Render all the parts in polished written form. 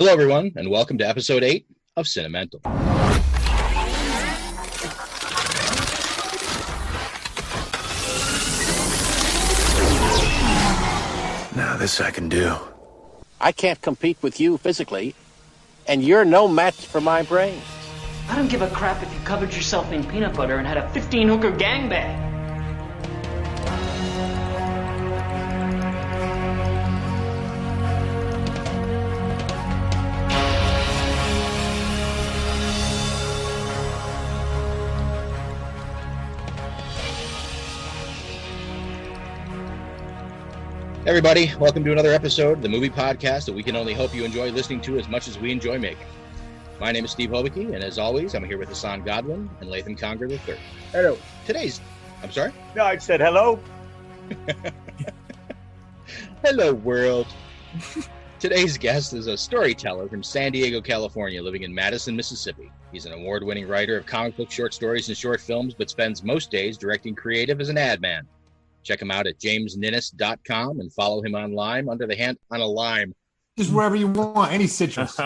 Hello, everyone, and welcome to episode 8 of Cinemental. Now this I can do. I can't compete with you physically, and you're no match for my brains. I don't give a crap if you covered yourself in peanut butter and had a 15-hooker gangbang. Everybody, welcome to another episode of the movie podcast that we can only hope you enjoy listening to as much as we enjoy making. My name is Steve Hobicki, and as always, I'm here with Hassan Godwin and Latham Conger III. Hello. I'm sorry? No, I said hello. Hello, world. Today's guest is a storyteller from San Diego, California, living in Madison, Mississippi. He's an award-winning writer of comic book short stories and short films, but spends most days directing creative as an ad man. Check him out at jamesninness.com and follow him online under the hand on a lime. Just wherever you want, any citrus.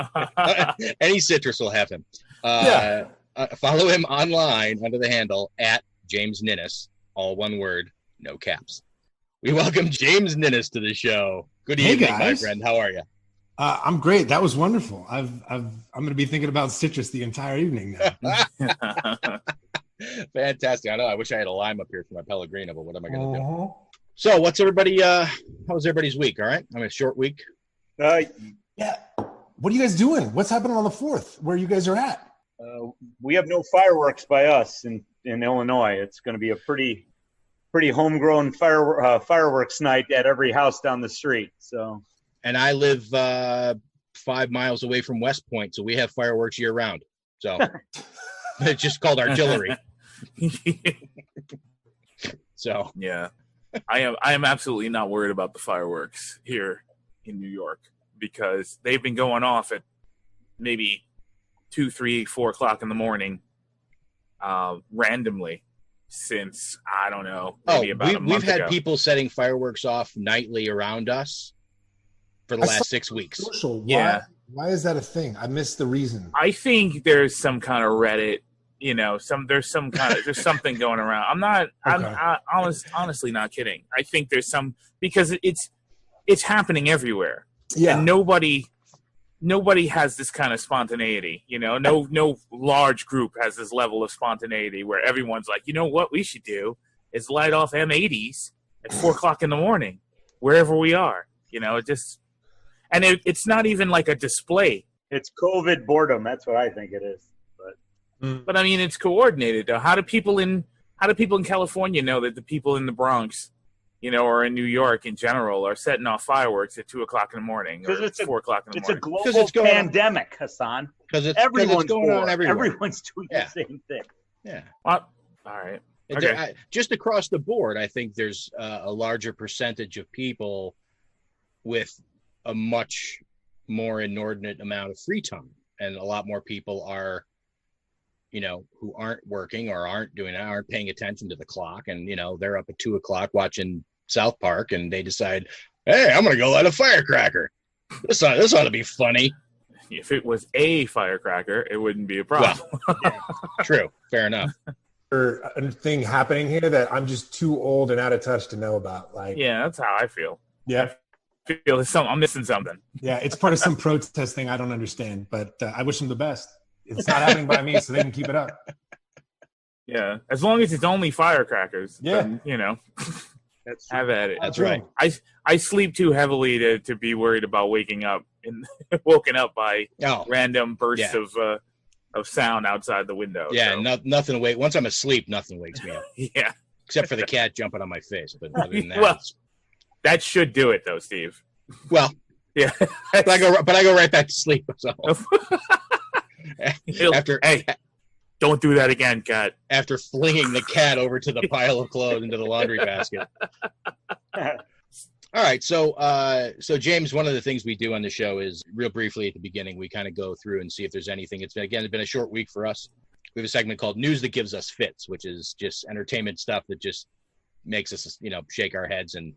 Any citrus will have him. Follow him online under the handle at James Ninness, all one word, no caps. We welcome James Ninness to the show. Good evening, guys. my friend. How are you? I'm great. That was wonderful. I'm going to be thinking about citrus the entire evening now. Fantastic. I know. I wish I had a lime up here for my Pellegrino, but what am I going to do? So, what's everybody? How was everybody's week? All right. I mean, a short week. Yeah. What are you guys doing? What's happening on the 4th? Where you guys are at? We have no fireworks by us in Illinois. It's going to be a pretty homegrown fireworks night at every house down the street. So, and I live 5 miles away from West Point, so we have fireworks year round. So it's just called artillery. So yeah, I am absolutely not worried about the fireworks here in New York because they've been going off at maybe 2, 3, 4 o'clock in the morning, randomly since I don't know, maybe about a month we've had ago. people setting fireworks off nightly around us for the last 6 weeks. Social. Why is that a thing? I missed the reason. I think there's some kind of Reddit, there's something going around. I'm honestly not kidding. I think there's some, because it's happening everywhere. Yeah. And nobody has this kind of spontaneity, no large group has this level of spontaneity where everyone's like, you know what we should do is light off M80s at 4 o'clock in the morning, wherever we are, and it's not even like a display. it's COVID boredom. That's what I think it is. But I mean, it's coordinated though. How do people in California know that the people in the Bronx, or in New York in general, are setting off fireworks at 2 o'clock in the morning or 4 o'clock in the It's morning? a global pandemic, Hassan. Because it's Everyone's going on bored. everywhere. Everyone's doing the same thing. Yeah. Well, all right. Okay. Just across the board, I think there's a larger percentage of people with a much more inordinate amount of free time, and a lot more people are, who aren't working or aren't paying attention to the clock, and they're up at 2 o'clock watching South Park, and they decide, hey, I'm gonna go light a firecracker. This ought to be funny. If it was a firecracker, it wouldn't be a problem. Well, yeah, true, fair enough. A thing happening here that I'm just too old and out of touch to know about. Like, Yeah, that's how I feel. yeah, I feel I'm missing something. yeah, it's part of some protest thing I don't understand, but I wish them the best. It's not happening by me, so they can keep it up. Yeah, as long as it's only firecrackers. Yeah. Then, That's have at it. That's right. I sleep too heavily to be worried about waking up and woken up by random bursts of sound outside the window. Yeah, so. nothing wake. Once I'm asleep, nothing wakes me up, Yeah. except for the cat jumping on my face. But other than that, Well, that should do it, though, Steve. well, Yeah. but I go right back to sleep. So Hey, don't do that again, cat. after flinging the cat over to the pile of clothes into the laundry basket. All right, so James, one of the things we do on the show is, real briefly at the beginning, we kind of go through and see if there's anything. It's been a short week for us. We have a segment called News That Gives Us Fits, which is just entertainment stuff that just makes us, shake our heads and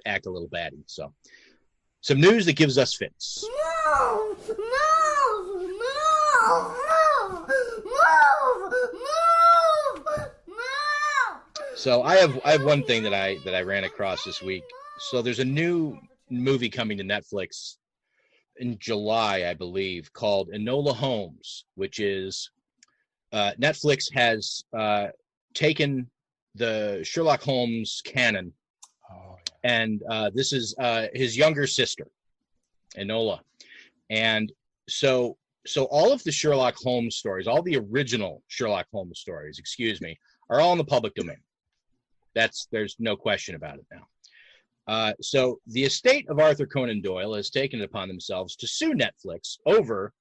act a little batty. So some news that gives us fits. No! So I have one thing that I ran across this week. So there's a new movie coming to Netflix in July, I believe, called Enola Holmes, which is Netflix has taken the Sherlock Holmes canon, and this is his younger sister, Enola, and so all of the Sherlock Holmes stories, all the original Sherlock Holmes stories, excuse me, are all in the public domain. There's no question about it now. So the estate of Arthur Conan Doyle has taken it upon themselves to sue Netflix over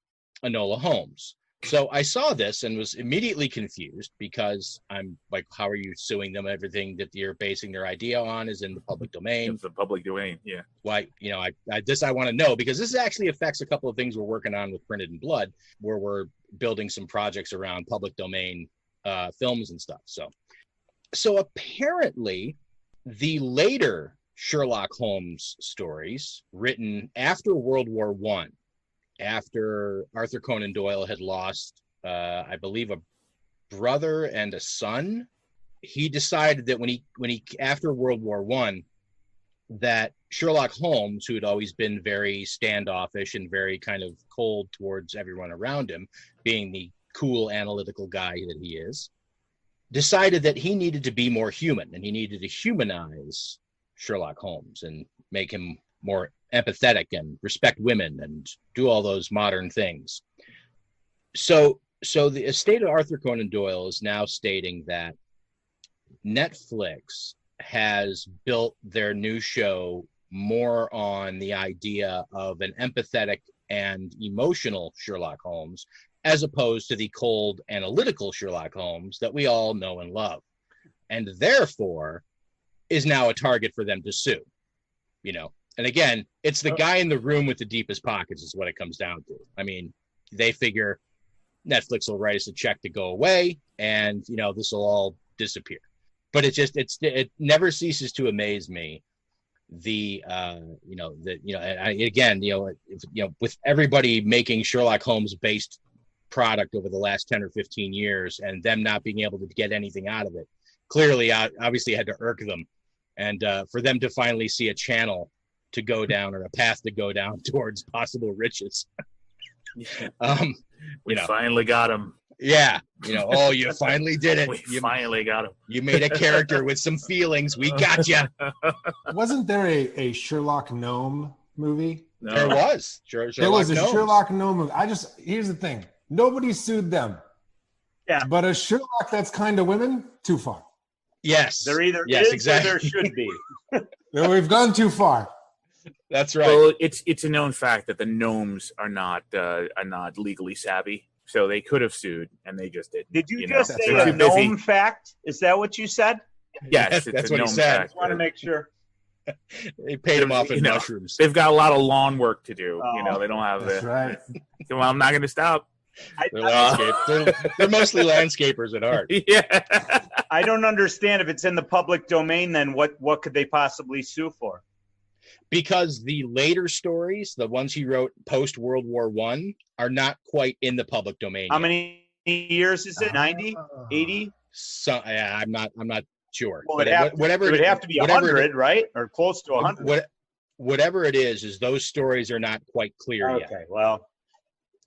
Enola Holmes. So I saw this and was immediately confused because I'm like, how are you suing them? Everything that you're basing their idea on is in the public domain. It's the public domain, yeah. Why, I want to know, because this actually affects a couple of things we're working on with Printed in Blood, where we're building some projects around public domain films and stuff. So apparently the later Sherlock Holmes stories written after World War I, after Arthur Conan Doyle had lost, I believe, a brother and a son, he decided that when he after World War I, that Sherlock Holmes, who had always been very standoffish and very kind of cold towards everyone around him, being the cool analytical guy that he is, decided that he needed to be more human, and he needed to humanize Sherlock Holmes and make him more empathetic and respect women and do all those modern things. So the estate of Arthur Conan Doyle is now stating that Netflix has built their new show more on the idea of an empathetic and emotional Sherlock Holmes, as opposed to the cold analytical Sherlock Holmes that we all know and love, and therefore is now a target for them to sue, And again, it's the guy in the room with the deepest pockets is what it comes down to. I mean, they figure Netflix will write us a check to go away, and this will all disappear. But it never ceases to amaze me. With everybody making Sherlock Holmes based product over the last 10 or 15 years, and them not being able to get anything out of it, clearly, obviously, had to irk them, and for them to finally see a channel to go down, or a path to go down towards possible riches. We finally got him. Yeah. You finally did it. You finally got him. You made a character with some feelings. We got you. Wasn't there a Sherlock Gnome movie? No. There was. There was a Sherlock Gnome movie. Here's the thing. Nobody sued them. Yeah. But a Sherlock that's kind of women, too far. Yes. There either is exactly. Or there should be. We've gone too far. That's right. Well, it's a known fact that the gnomes are not legally savvy, so they could have sued and they just didn't. Did you just say a gnome fact? Is that what you said? Yes, that's what he said. I just want to make sure. They paid him off in mushrooms. They've got a lot of lawn work to do. They don't have That's right. Well, I'm not going to stop. They're mostly landscapers at heart. Yeah. I don't understand. If it's in the public domain, then what could they possibly sue for? Because the later stories, the ones he wrote post World War I, are not quite in the public domain. How many years is it? 90? 80? So I'm not sure. Well, it would have to be 100, right? Or close to 100. Whatever it is those stories are not quite clear yet. Okay, well,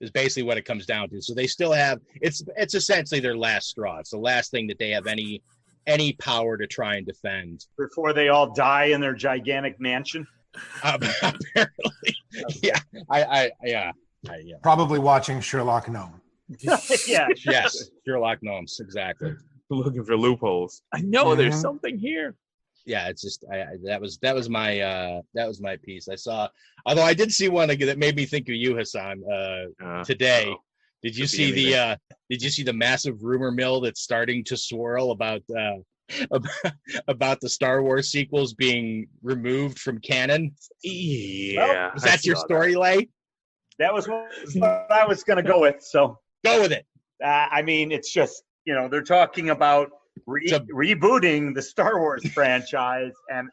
is basically what it comes down to. So they still have it's essentially their last straw. It's the last thing that they have any power to try and defend before they all die in their gigantic mansion. Apparently, yeah. Yeah. Probably watching Sherlock Gnome. Yeah. Yes. Sherlock Gnomes. Exactly. Looking for loopholes. I know there's something here. Yeah, it's just that was my piece. I saw, although I did see one that made me think of you, Hassan, today. Did you see the massive rumor mill that's starting to swirl about the Star Wars sequels being removed from canon? Yeah. Well, is that your story, Lay? That was what I was going to go with. So go with it. I mean, it's just, they're talking about rebooting the Star Wars franchise, and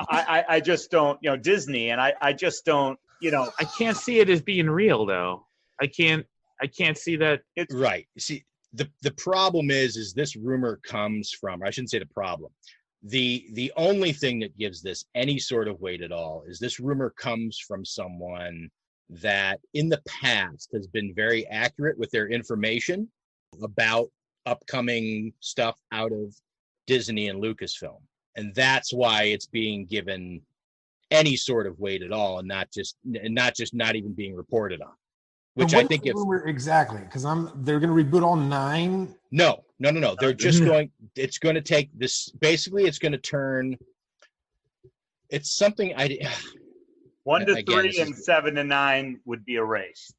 I just don't, Disney, and I just don't, I can't see it as being real though. I can't see that. It's right. See, the problem is this rumor comes from, I shouldn't say the problem. The only thing that gives this any sort of weight at all is this rumor comes from someone that in the past has been very accurate with their information about upcoming stuff out of Disney and Lucasfilm. And that's why it's being given any sort of weight at all, and not even being reported on. Which I think exactly, because they're going to reboot all 9. No. They're just going. It's going to take this. Basically, it's going to turn. It's something 1 to 3 and 7 to 9 would be erased.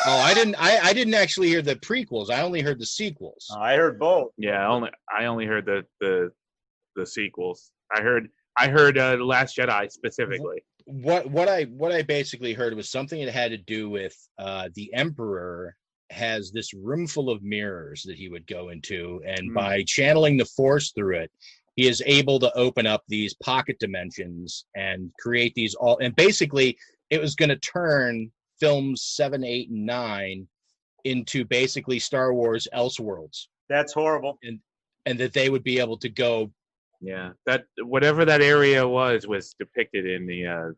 Oh, I didn't actually hear the prequels. I only heard the sequels. I heard both. Yeah, I only heard the sequels. I heard The Last Jedi specifically. What I basically heard was something that had to do with the Emperor has this room full of mirrors that he would go into, and by channeling the Force through it, he is able to open up these pocket dimensions and create these all. And basically, it was going to turn films 7, 8, and 9 into basically Star Wars Elseworlds. That's horrible. And that they would be able to go. Yeah, that whatever that area was depicted in the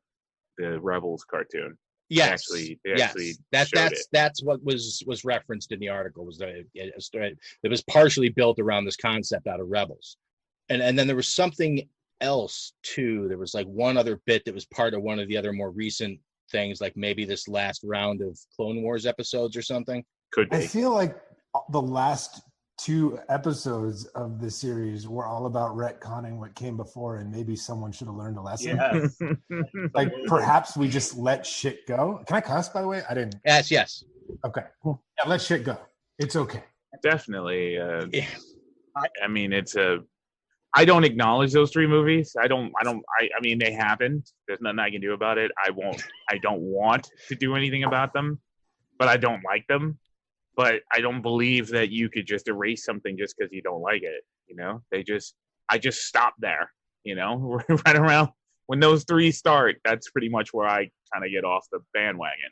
Rebels cartoon. Yes, that's what was referenced in the article. Was that it was partially built around this concept out of Rebels, and then there was something else too. There was like one other bit that was part of one of the other more recent things, like maybe this last round of Clone Wars episodes or something. Could be. I feel like the last 2 episodes of the series were all about retconning what came before, and maybe someone should have learned a lesson. Yes. Like perhaps we just let shit go. Can I cuss, by the way? I didn't. Yes. Okay. Cool. Yeah, let shit go. It's okay. Definitely. Yeah. I mean, I don't acknowledge those 3 movies. I mean, they happened. There's nothing I can do about it. I don't want to do anything about them, but I don't like them. But I don't believe that you could just erase something just because you don't like it. You know, I just stopped there. You know, right around when those 3 start, that's pretty much where I kind of get off the bandwagon.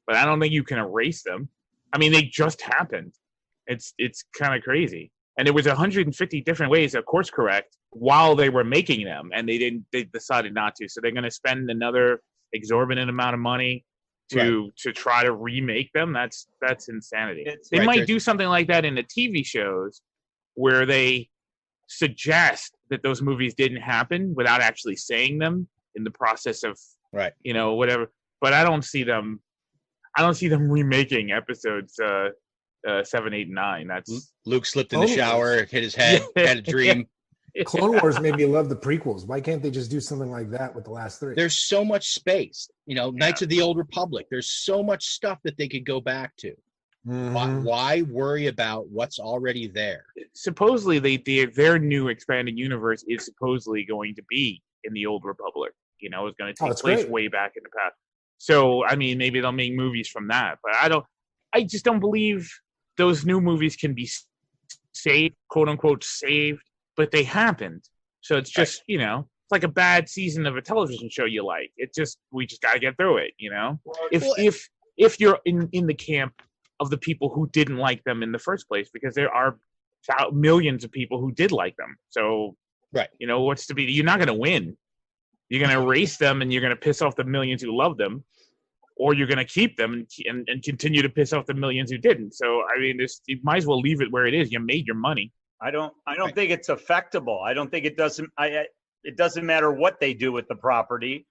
But I don't think you can erase them. I mean, they just happened. It's kind of crazy. And it was 150 different ways to course correct while they were making them, and they decided not to. So they're going to spend another exorbitant amount of money to try to remake them. That's insanity. They might do something like that in the TV shows where they suggest that those movies didn't happen without actually saying them in the process of whatever. But I don't see them remaking episodes 7, 8, and 9. That's Luke slipped in the shower, hit his head, had a dream. Clone Wars made me love the prequels. Why can't they just do something like that with the last 3? There's so much space, Knights of the Old Republic. There's so much stuff that they could go back to. Mm-hmm. Why worry about what's already there? Supposedly, their new expanded universe is supposedly going to be in the Old Republic. It's going to take place way back in the past. So, I mean, maybe they'll make movies from that. But I just don't believe those new movies can be saved, quote unquote, saved. But they happened. So it's just, it's like a bad season of a television show you like. We just got to get through it, If you're in the camp of the people who didn't like them in the first place, because there are millions of people who did like them. So, what's to be? You're not going to win. You're going to erase them, and you're going to piss off the millions who love them, or you're going to keep them and continue to piss off the millions who didn't. So, I mean, you might as well leave it where it is. You made your money. I don't think it's affectable. I don't think it doesn't. It doesn't matter what they do with the property.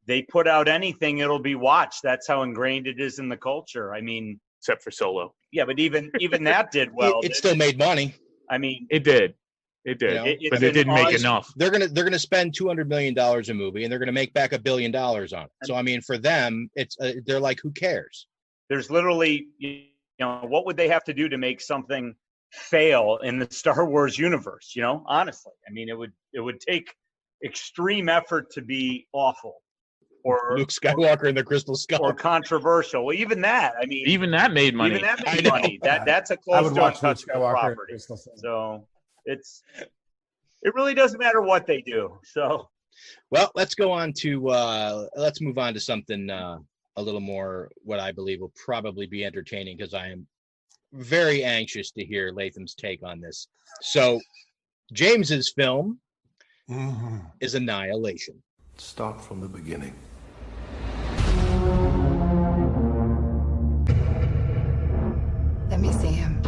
They put out anything, it'll be watched. That's how ingrained it is in the culture. I mean, except for Solo. Yeah, but even that did well. It still made money. I mean, it did. It did, but it didn't make enough. They're gonna spend $200 million a movie, and they're gonna make back $1 billion on it. So I mean, for them, it's they're like, who cares? There's literally, what would they have to do to make something fail in the Star Wars universe? Honestly, I mean, it would take extreme effort to be awful, or Luke Skywalker and the Crystal Skull, or controversial. Well, even that made money. That's a close to untouchable property. So it really doesn't matter what they do. So, well, let's go on to let's move on to something a little more what I believe will probably be entertaining, because I am very anxious to hear Latham's take on this. So, James's film is Annihilation. Start from the beginning. Let me see him.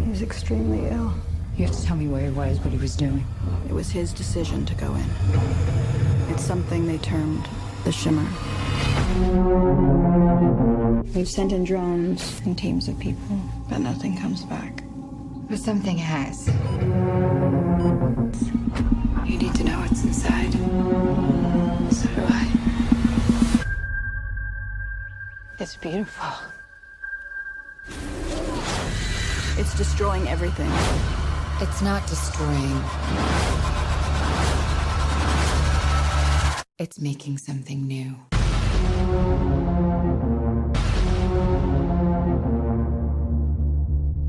He was extremely ill. You have to tell me where he was, what he was doing. It was his decision to go in. It's something they termed the Shimmer. We've sent in drones and teams of people, but nothing comes back. But something has. You need to know what's inside. So do I. It's beautiful. It's destroying everything. It's not destroying. It's making something new.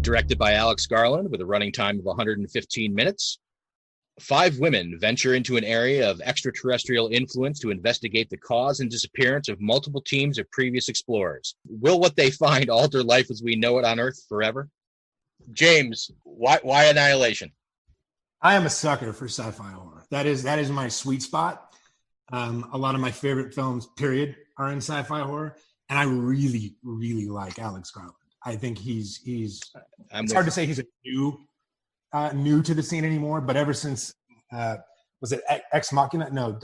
Directed by Alex Garland with a running time of 115 minutes. 5 women venture into an area of extraterrestrial influence to investigate the cause and disappearance of multiple teams of previous explorers. Will what they find alter life as we know it on Earth forever? James, why Annihilation? I am a sucker for sci-fi horror. That is my sweet spot. A lot of my favorite films, period, are in sci-fi horror, and I really, really like Alex Garland. I think he's. It's hard to say he's new to the scene anymore, but ever since was it Ex Machina? No,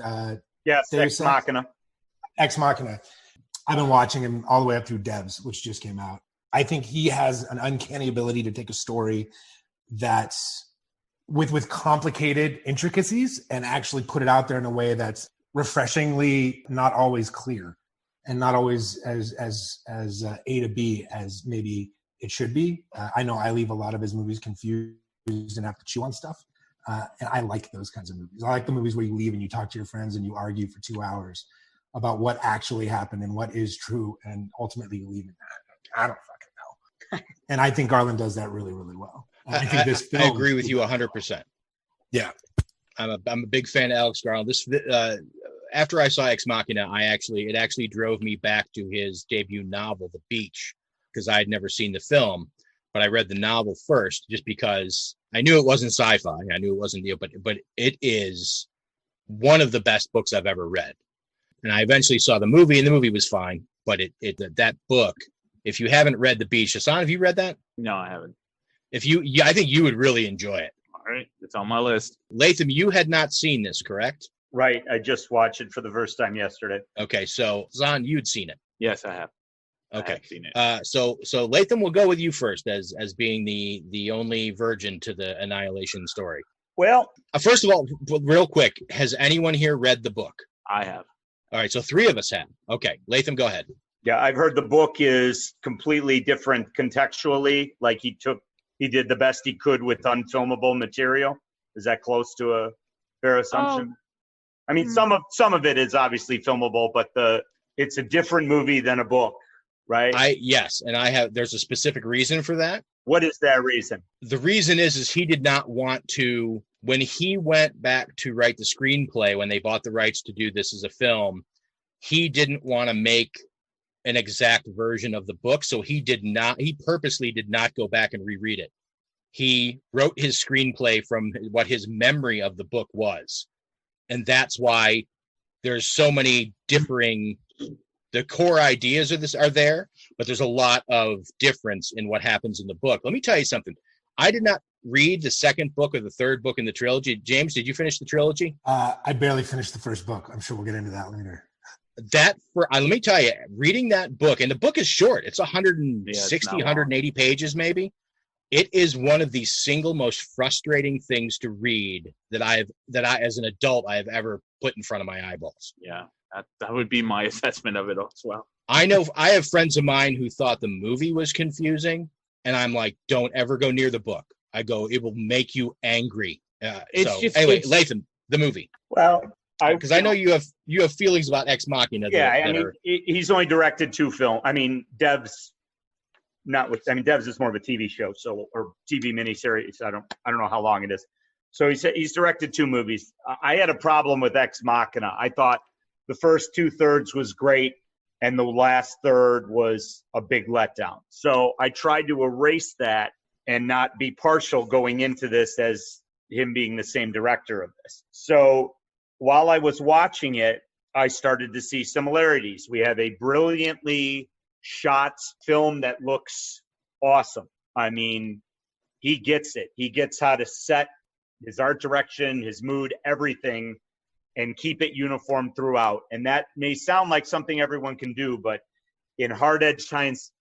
yes, Ex Machina. Ex Machina. I've been watching him all the way up through Devs, which just came out. I think he has an uncanny ability to take a story that's with complicated intricacies and actually put it out there in a way that's refreshingly not always clear and not always as A to B as maybe it should be. I know I leave a lot of his movies confused and have to chew on stuff. And I like those kinds of movies. I like the movies where you leave and you talk to your friends and you argue for 2 hours about what actually happened and what is true, and ultimately you leave it at, I don't fucking know. And I think Garland does that really, really well. I think this film, I agree with you 100%. Yeah. I'm a big fan of Alex Garland. This after I saw Ex Machina, it actually drove me back to his debut novel, The Beach, because I had never seen the film, but I read the novel first just because I knew it wasn't sci-fi. I knew it wasn't but it is one of the best books I've ever read. And I eventually saw the movie, and the movie was fine, but that book, if you haven't read The Beach, Hassan, have you read that? No, I haven't. I think you would really enjoy it. All right, it's on my list. Latham, you had not seen this, correct? Right. I just watched it for the first time yesterday. Okay, so Zahn, you'd seen it. Yes, I have. Okay. I have seen it. So Latham, will go with you first as being the only virgin to the Annihilation story. Well, first of all, real quick, has anyone here read the book? I have. All right, so 3 of us have. Okay, Latham, go ahead. Yeah, I've heard the book is completely different contextually. Like he did the best he could with unfilmable material. Is that close to a fair assumption? I mean, some of it is obviously filmable, but it's a different movie than a book, right? Yes, and there's a specific reason for that. What is that reason? The reason is he did not want to, when he went back to write the screenplay, when they bought the rights to do this as a film, he didn't want to make an exact version of the book. So he purposely did not go back and reread it. He wrote his screenplay from what his memory of the book was. And that's why there's so many differing, the core ideas of this are there, but there's a lot of difference in what happens in the book. Let me tell you something. I did not read the second book or the third book in the trilogy. James, did you finish the trilogy? I barely finished the first book. I'm sure we'll get into that later. Let me tell you, reading that book, and the book is short. It's 160, 180 pages, maybe. It is one of the single most frustrating things to read that I, as an adult, I have ever put in front of my eyeballs. Yeah, that would be my assessment of it as well. I know I have friends of mine who thought the movie was confusing, and I'm like, don't ever go near the book. I go, it will make you angry. Latham, the movie. Well, because I know you have feelings about Ex Machina. He's only directed 2 films. I mean, Devs is more of a TV show, or TV miniseries. I don't know how long it is. So he's directed 2 movies. I had a problem with Ex Machina. I thought the first 2/3 was great, and the last third was a big letdown. So I tried to erase that and not be partial going into this as him being the same director of this. So while I was watching it, I started to see similarities. We have a brilliantly shot film that looks awesome. I mean, he gets it. He gets how to set his art direction, his mood, everything, and keep it uniform throughout. And that may sound like something everyone can do, but in hard-edged science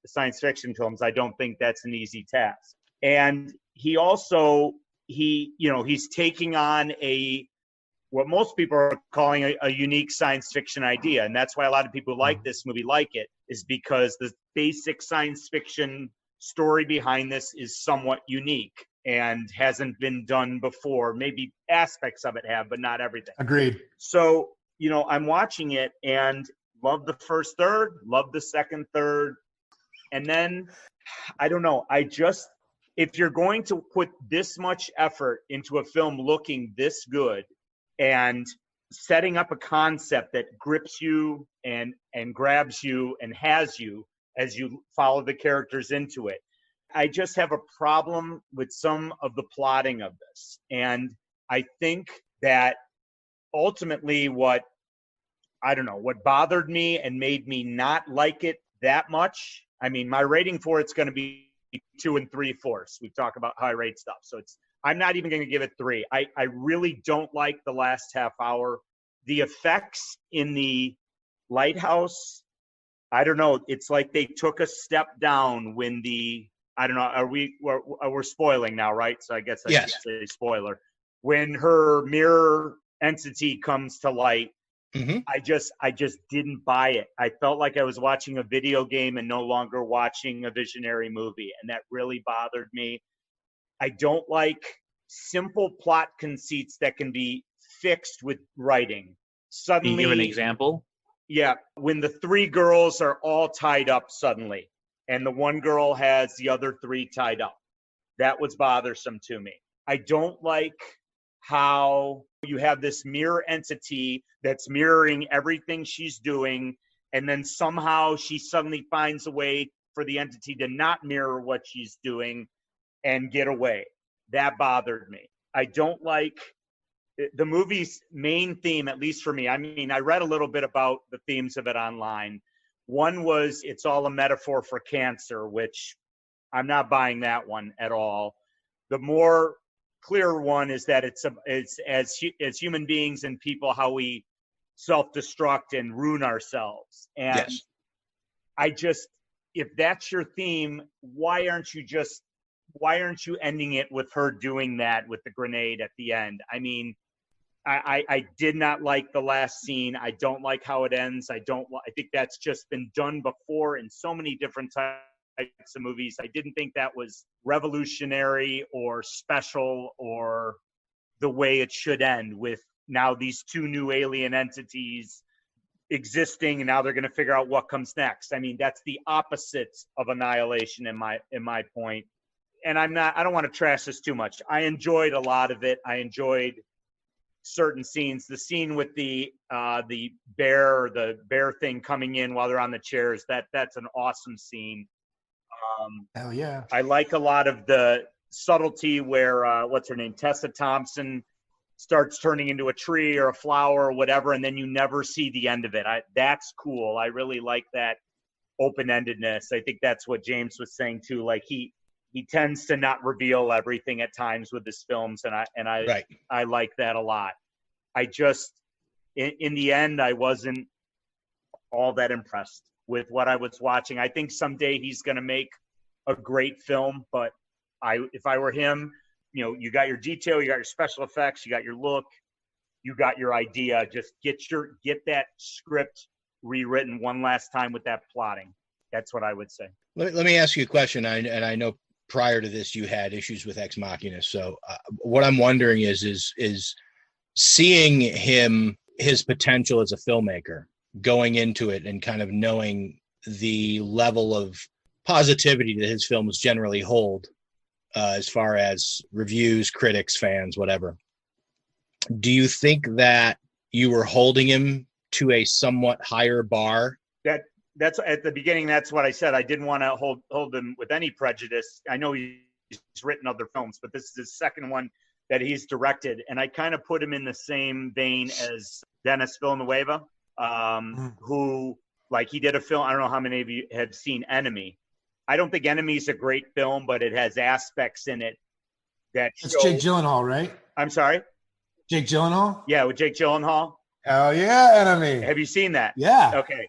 fiction films, I don't think that's an easy task. And he also, he's taking on what most people are calling a unique science fiction idea. And that's why a lot of people like this movie, like it, is because the basic science fiction story behind this is somewhat unique and hasn't been done before. Maybe aspects of it have, but not everything. Agreed. So, I'm watching it and love the first third, love the second third. And then, I don't know, if you're going to put this much effort into a film looking this good and setting up a concept that grips you and grabs you and has you as you follow the characters into it, I just have a problem with some of the plotting of this. And I think that ultimately what bothered me and made me not like it that much, I mean, my rating for it's going to be 2 3/4. We talk about high rate stuff. So I'm not even going to give it 3. I really don't like the last half hour. The effects in the lighthouse, I don't know. It's like they took a step down when I don't know. We're spoiling now, right? So I guess I should say spoiler. When her mirror entity comes to light, I just didn't buy it. I felt like I was watching a video game and no longer watching a visionary movie, and that really bothered me. I don't like simple plot conceits that can be fixed with writing. Suddenly, can you give an example? Yeah, when the 3 girls are all tied up suddenly, and the one girl has the other 3 tied up. That was bothersome to me. I don't like how you have this mirror entity that's mirroring everything she's doing, and then somehow she suddenly finds a way for the entity to not mirror what she's doing and get away. That bothered me. I don't like the movie's main theme, at least for me. I mean, I read a little bit about the themes of it online. One was it's all a metaphor for cancer, which I'm not buying that one at all. The more clear one is that it's as human beings and people, how we self-destruct and ruin ourselves. And yes. If that's your theme, why aren't you ending it with her doing that with the grenade at the end? I mean, I did not like the last scene. I don't like how it ends. I think that's just been done before in so many different types of movies. I didn't think that was revolutionary or special or the way it should end, with now these 2 new alien entities existing, and now they're going to figure out what comes next. I mean, that's the opposite of Annihilation in my point. And I don't want to trash this too much. I enjoyed a lot of it. I enjoyed certain scenes. The scene with the bear thing coming in while they're on the chairs, that's an awesome scene. Hell yeah. I like a lot of the subtlety where what's her name, Tessa Thompson, starts turning into a tree or a flower or whatever, and then you never see the end of it. That's cool. I really like that open-endedness. I think that's what James was saying too. Like he tends to not reveal everything at times with his films, and I like that a lot. I just in the end, I wasn't all that impressed with what I was watching. I think someday he's going to make a great film, but if I were him, you got your detail, you got your special effects, you got your look, you got your idea. Just get that script rewritten one last time with that plotting. That's what I would say. Let me ask you a question. And I know prior to this you had issues with Ex Machina. So what I'm wondering is seeing his potential as a filmmaker, going into it and kind of knowing the level of positivity that his films generally hold, as far as reviews, critics, fans, whatever. Do you think that you were holding him to a somewhat higher bar that's at the beginning. That's what I said. I didn't want to hold him with any prejudice. I know he's written other films, but this is his second one that he's directed, and I kind of put him in the same vein as Dennis Villanueva, who, like, he did a film. I don't know how many of you have seen Enemy. I don't think Enemy is a great film, but it has aspects in it that It's Jake Gyllenhaal, right? I'm sorry? Jake Gyllenhaal? Yeah, with Jake Gyllenhaal. Hell yeah, Enemy. Have you seen that? Yeah. Okay.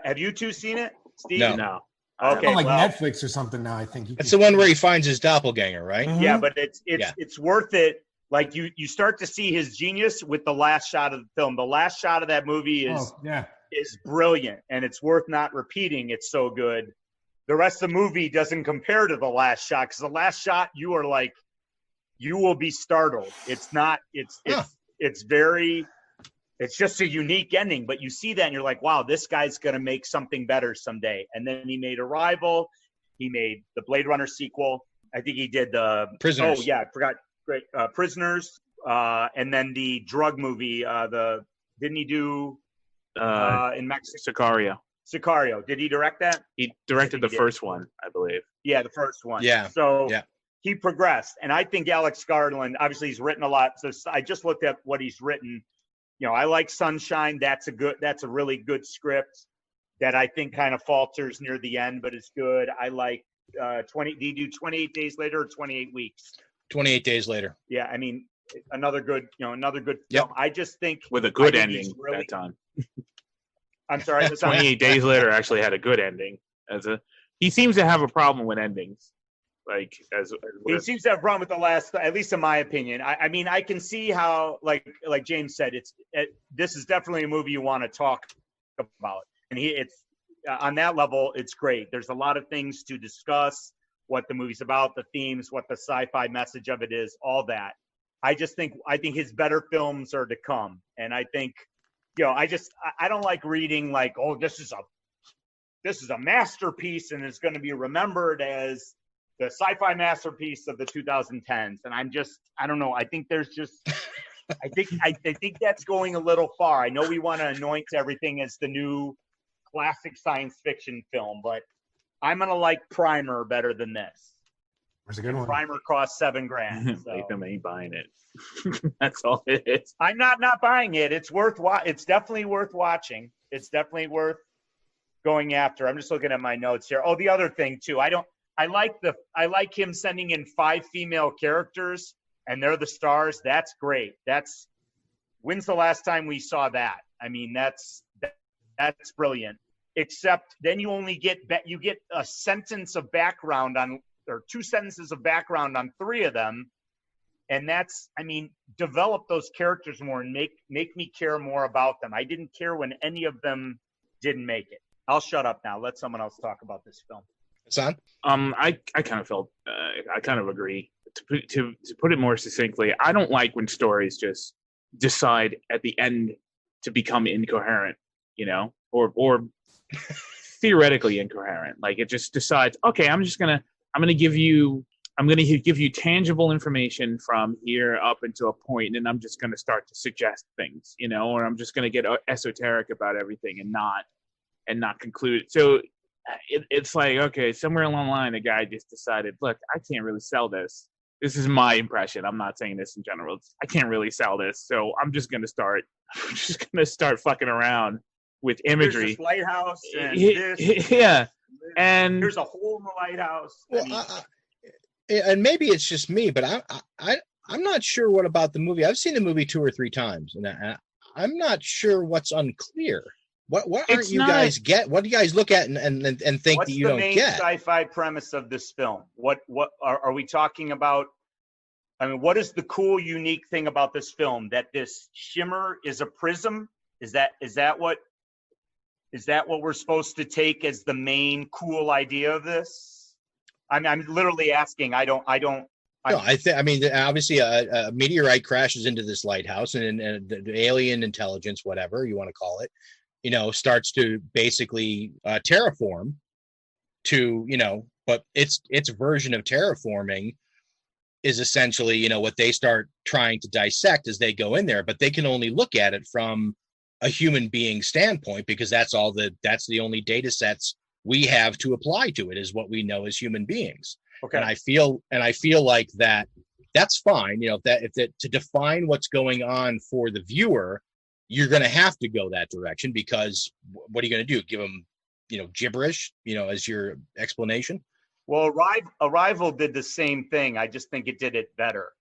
Have you two seen it, Steve? No. Okay. On like Netflix or something now, I think. It's the one where he finds his doppelganger, right? Mm-hmm. Yeah, but it's worth it. Like, you start to see his genius with the last shot of the film. The last shot of that movie is brilliant, and it's worth not repeating. It's so good. The rest of the movie doesn't compare to the last shot, because the last shot, you will be startled. It's not. It's just a unique ending, but you see that and you're like, wow, this guy's going to make something better someday. And then he made Arrival. He made the Blade Runner sequel. I think he did the Prisoners. Oh yeah, I forgot. Great. Prisoners. And then the drug movie, didn't he do in Mexico? Sicario. Did he direct that? He directed the first one, I believe. Yeah, the first one. Yeah. So he progressed. And I think Alex Garland, obviously he's written a lot. So I just looked at what he's written. You know, I like Sunshine. That's a really good script that I think kind of falters near the end, but it's good. I like 20. Do you do 28 Days Later or 28 Weeks? 28 Days Later. Yeah, I mean, another good film. Yep. I just think with a good ending that time. I'm sorry. 28 Days Later actually had a good ending. He seems to have a problem with endings. He seems to have a problem with the last, at least in my opinion. I mean, I can see how, like James said, this is definitely a movie you want to talk about, and it's on that level, it's great. There's a lot of things to discuss, what the movie's about, the themes, what the sci-fi message of it is, all that. I think his better films are to come, and I think, I don't like reading like, oh, this is a masterpiece and it's going to be remembered as the sci-fi masterpiece of the 2010s. And I don't know. I think there's just, I think that's going a little far. I know we want to anoint everything as the new classic science fiction film, but I'm going to like Primer better than this. Where's a good one? Primer cost $7,000. So. Latham ain't buying it. That's all it is. I'm not buying it. It's it's definitely worth watching. It's definitely worth going after. I'm just looking at my notes here. Oh, the other thing too. I like him sending in 5 female characters and they're the stars. That's great. When's the last time we saw that? I mean, that's brilliant. Except then you only get a sentence of background or 2 sentences of background on 3 of them. And develop those characters more and make me care more about them. I didn't care when any of them didn't make it. I'll shut up now. Let someone else talk about this film. Son? I kind of felt I kind of agree. To put it more succinctly, I don't like when stories just decide at the end to become incoherent, or theoretically incoherent. Like it just decides, okay, I'm gonna give you tangible information from here up until a point, and I'm just gonna start to suggest things, or I'm just gonna get esoteric about everything and not conclude. So it's like, okay, somewhere along the line, the guy just decided, look, I can't really sell this. This is my impression. I'm not saying this in general. I can't really sell this, so I'm just gonna start fucking around with imagery. Here's this lighthouse and this. Yeah, and there's a hole in the lighthouse. Well, and maybe it's just me, but I'm not sure what about the movie. I've seen the movie 2 or 3 times, and I'm not sure what's unclear. What aren't you guys get? What do you guys look at and think that you don't get? What's the main sci-fi premise of this film? What are we talking about? I mean, what is the cool, unique thing about this film? That this shimmer is a prism? Is that what we're supposed to take as the main cool idea of this? I'm literally asking. No, obviously a meteorite crashes into this lighthouse, and the alien intelligence, whatever you want to call it, starts to basically terraform but its version of terraforming is essentially, what they start trying to dissect as they go in there, but they can only look at it from a human being standpoint, because that's the only data sets we have to apply to it, is what we know as human beings. Okay. And I feel like that's fine. You know, if that to define what's going on for the viewer, you're going to have to go that direction, because what are you going to do? Give them, you know, gibberish, you know, as your explanation? Well, Arrival did the same thing. I just think it did it better.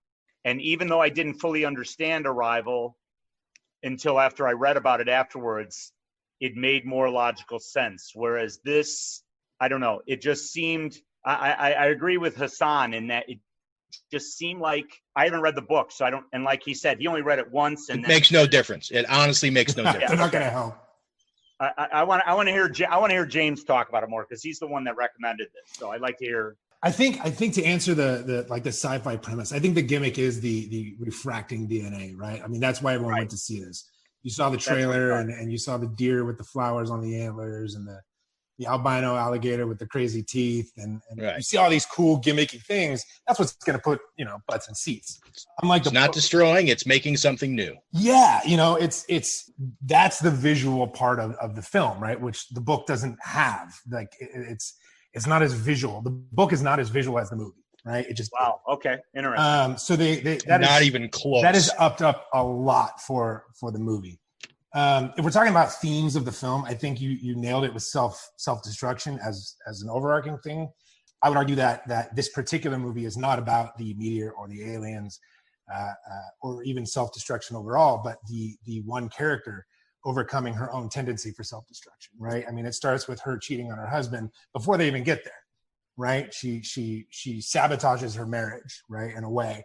And even though I didn't fully understand Arrival until after I read about it afterwards, it made more logical sense. Whereas this, I don't know, it just seemed, I agree with Hassan in that it just seemed like, I haven't read the book, so I don't, and like he said, he only read it once. And it makes no difference. It honestly makes no difference. They're not going to help. I want to hear James talk about it more, because he's the one that recommended this. So I'd like to hear. I think to answer the sci-fi premise, I think the gimmick is the refracting DNA, right? I mean, that's why everyone went to see this. You saw the trailer and you saw the deer with the flowers on the antlers and the albino alligator with the crazy teeth, and you see all these cool gimmicky things. That's what's going to put, you know, butts in seats. Unlike it's not destroying, it's making something new. Yeah, you know, that's the visual part of the film, right? Which the book doesn't have. Like it's not as visual. The book is not as visual as the movie, right? It just wow. Okay, interesting. So they not even close. That is upped up a lot for the movie. If we're talking about themes of the film, I think you nailed it with self-destruction as an overarching thing. I would argue that this particular movie is not about the meteor or the aliens or even self-destruction overall, but the one character overcoming her own tendency for self-destruction, right? I mean, it starts with her cheating on her husband before they even get there, right? She sabotages her marriage, right, in a way.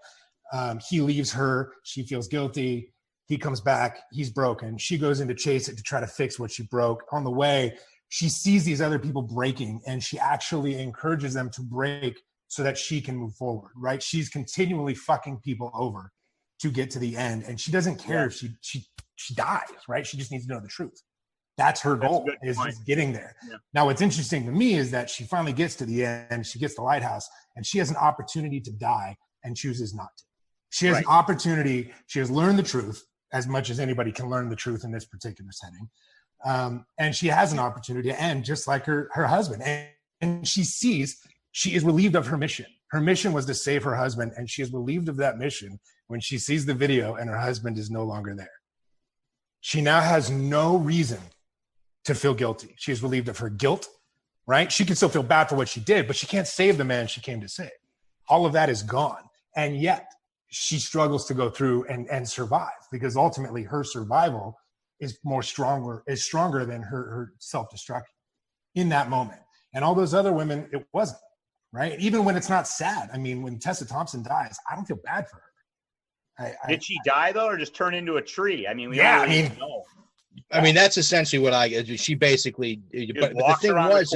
He leaves her, she feels guilty. He comes back, he's broken. She goes in to chase it to try to fix what she broke. On the way, she sees these other people breaking, and she actually encourages them to break so that she can move forward, right? She's continually fucking people over to get to the end, and she doesn't care if she dies, right? She just needs to know the truth. That's her goal, is getting there. Yeah. Now, what's interesting to me is that she finally gets to the end, she gets the lighthouse, and she has an opportunity to die and chooses not to. She has an opportunity, she has learned the truth, as much as anybody can learn the truth in this particular setting. And she has an opportunity to end just like her husband. And she sees, she is relieved of her mission. Her mission was to save her husband, and she is relieved of that mission when she sees the video and her husband is no longer there. She now has no reason to feel guilty. She is relieved of her guilt, right? She can still feel bad for what she did, but she can't save the man she came to save. All of that is gone. And yet, she struggles to go through and survive, because ultimately her survival is stronger than her self-destruction in that moment. And all those other women, it wasn't, right? Even when it's not sad. I mean, when Tessa Thompson dies, I don't feel bad for her. Did she die though, or just turn into a tree? I mean, I mean, that's essentially what she basically, but the thing was,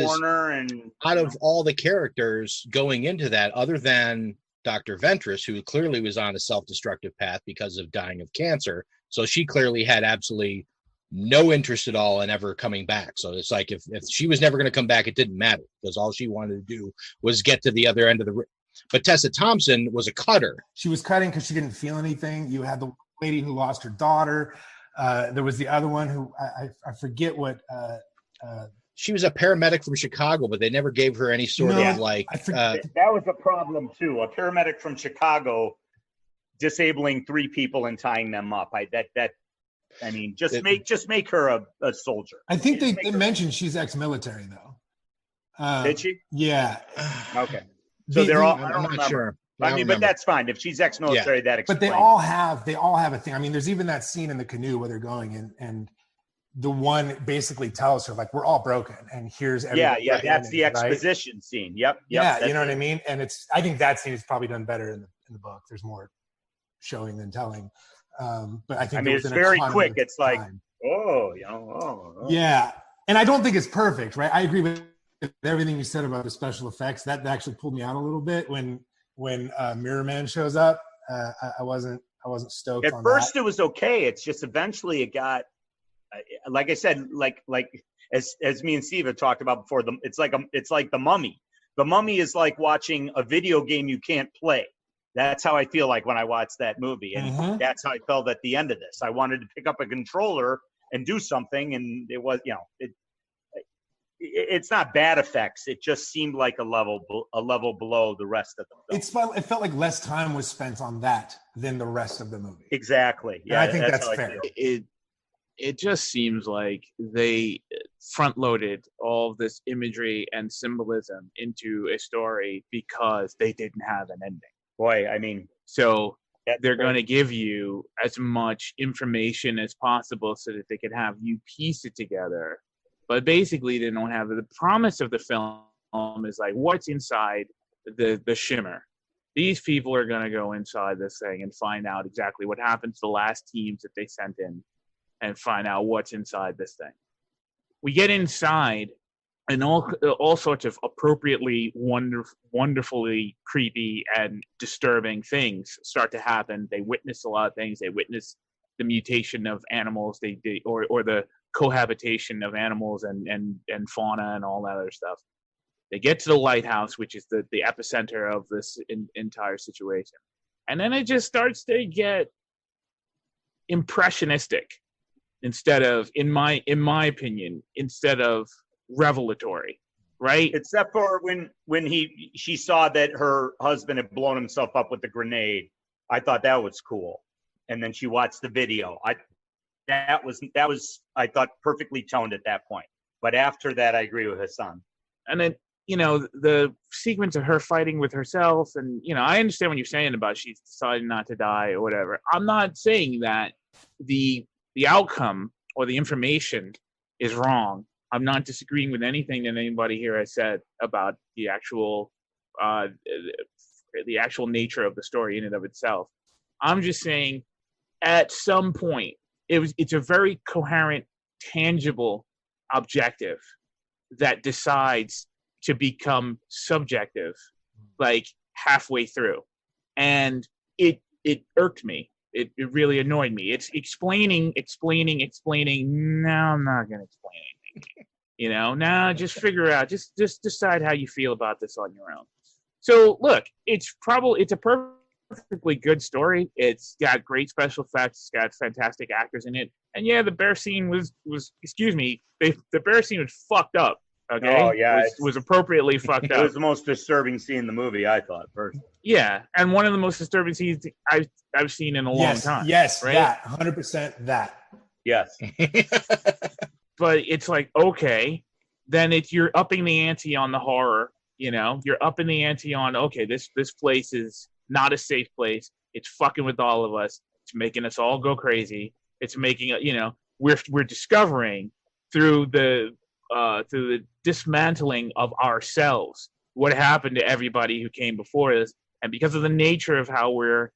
out of all the characters going into that, other than Dr. Ventress, who clearly was on a self-destructive path because of dying of cancer. So she clearly had absolutely no interest at all in ever coming back. So it's like, if she was never going to come back, it didn't matter, because all she wanted to do was get to the other end of the. But Tessa Thompson was a cutter. She was cutting because she didn't feel anything. You had the lady who lost her daughter. There was the other one who I forget what. She was a paramedic from Chicago, but they never gave her any sort of like. That was a problem too. A paramedic from Chicago disabling 3 people and tying them up. Just make her a soldier. I think they mentioned she's ex-military though. Did she? Yeah. Okay. So they're all. I'm not sure. But that's fine. If she's ex-military, that explains. But they all have a thing. I mean, there's even that scene in the canoe where they're going and the one basically tells her, like, we're all broken, and here's everything. Yeah, that's the exposition scene. Yep. Yeah, you know what I mean? And I think that scene is probably done better in the book. There's more showing than telling. But I think it's very quick. It's like, yeah. And I don't think it's perfect, right? I agree with everything you said about the special effects. That actually pulled me out a little bit when Mirror Man shows up. I wasn't stoked on that. At first it was okay. It's just eventually it got, like I said, like as me and Steve have talked about before, it's like the Mummy. The Mummy is like watching a video game you can't play. That's how I feel like when I watch that movie, and that's how I felt at the end of this. I wanted to pick up a controller and do something. And it was, it's not bad effects. It just seemed like a level below the rest of the film. It felt like less time was spent on that than the rest of the movie. Exactly. Yeah, and I think that's fair. It just seems like they front-loaded all of this imagery and symbolism into a story because they didn't have an ending. Boy, I mean, so they're going to give you as much information as possible so that they can have you piece it together. But basically, they don't have the promise of the film is like what's inside the shimmer. These people are going to go inside this thing and find out exactly what happened to the last teams that they sent in and find out what's inside this thing. We get inside and all sorts of appropriately wonderfully creepy and disturbing things start to happen. They witness a lot of things. They witness the mutation of animals, or the cohabitation of animals and fauna and all that other stuff. They get to the lighthouse, which is the epicenter of this entire situation. And then it just starts to get impressionistic instead of, in my opinion, instead of revelatory, right? Except for when she saw that her husband had blown himself up with the grenade. I thought that was cool. And then she watched the video. That was I thought perfectly toned at that point. But after that, I agree with Hassan. And then, the sequence of her fighting with herself, and I understand what you're saying about she's decided not to die or whatever. I'm not saying that the outcome or the information is wrong. I'm not disagreeing with anything that anybody here has said about the actual nature of the story in and of itself. I'm just saying, at some point, it's a very coherent, tangible objective that decides to become subjective, like halfway through, and it irked me. It really annoyed me. It's explaining. No, I'm not going to explain anything. Nah, just figure out. Just decide how you feel about this on your own. So look, it's a perfectly good story. It's got great special effects. It's got fantastic actors in it. And yeah, the bear scene was excuse me, the bear scene was fucked up. Okay. Oh yeah, it was appropriately fucked up. It was the most disturbing scene in the movie, I thought, personally. Yeah, and one of the most disturbing scenes I've seen in a long time. Yes, right? that 100% that. Yes. But it's like, okay, then you're upping the ante on the horror. You're upping the ante on, okay, this place is not a safe place. It's fucking with all of us. It's making us all go crazy. It's making we're discovering through the dismantling of ourselves what happened to everybody who came before us. And because of the nature of how we're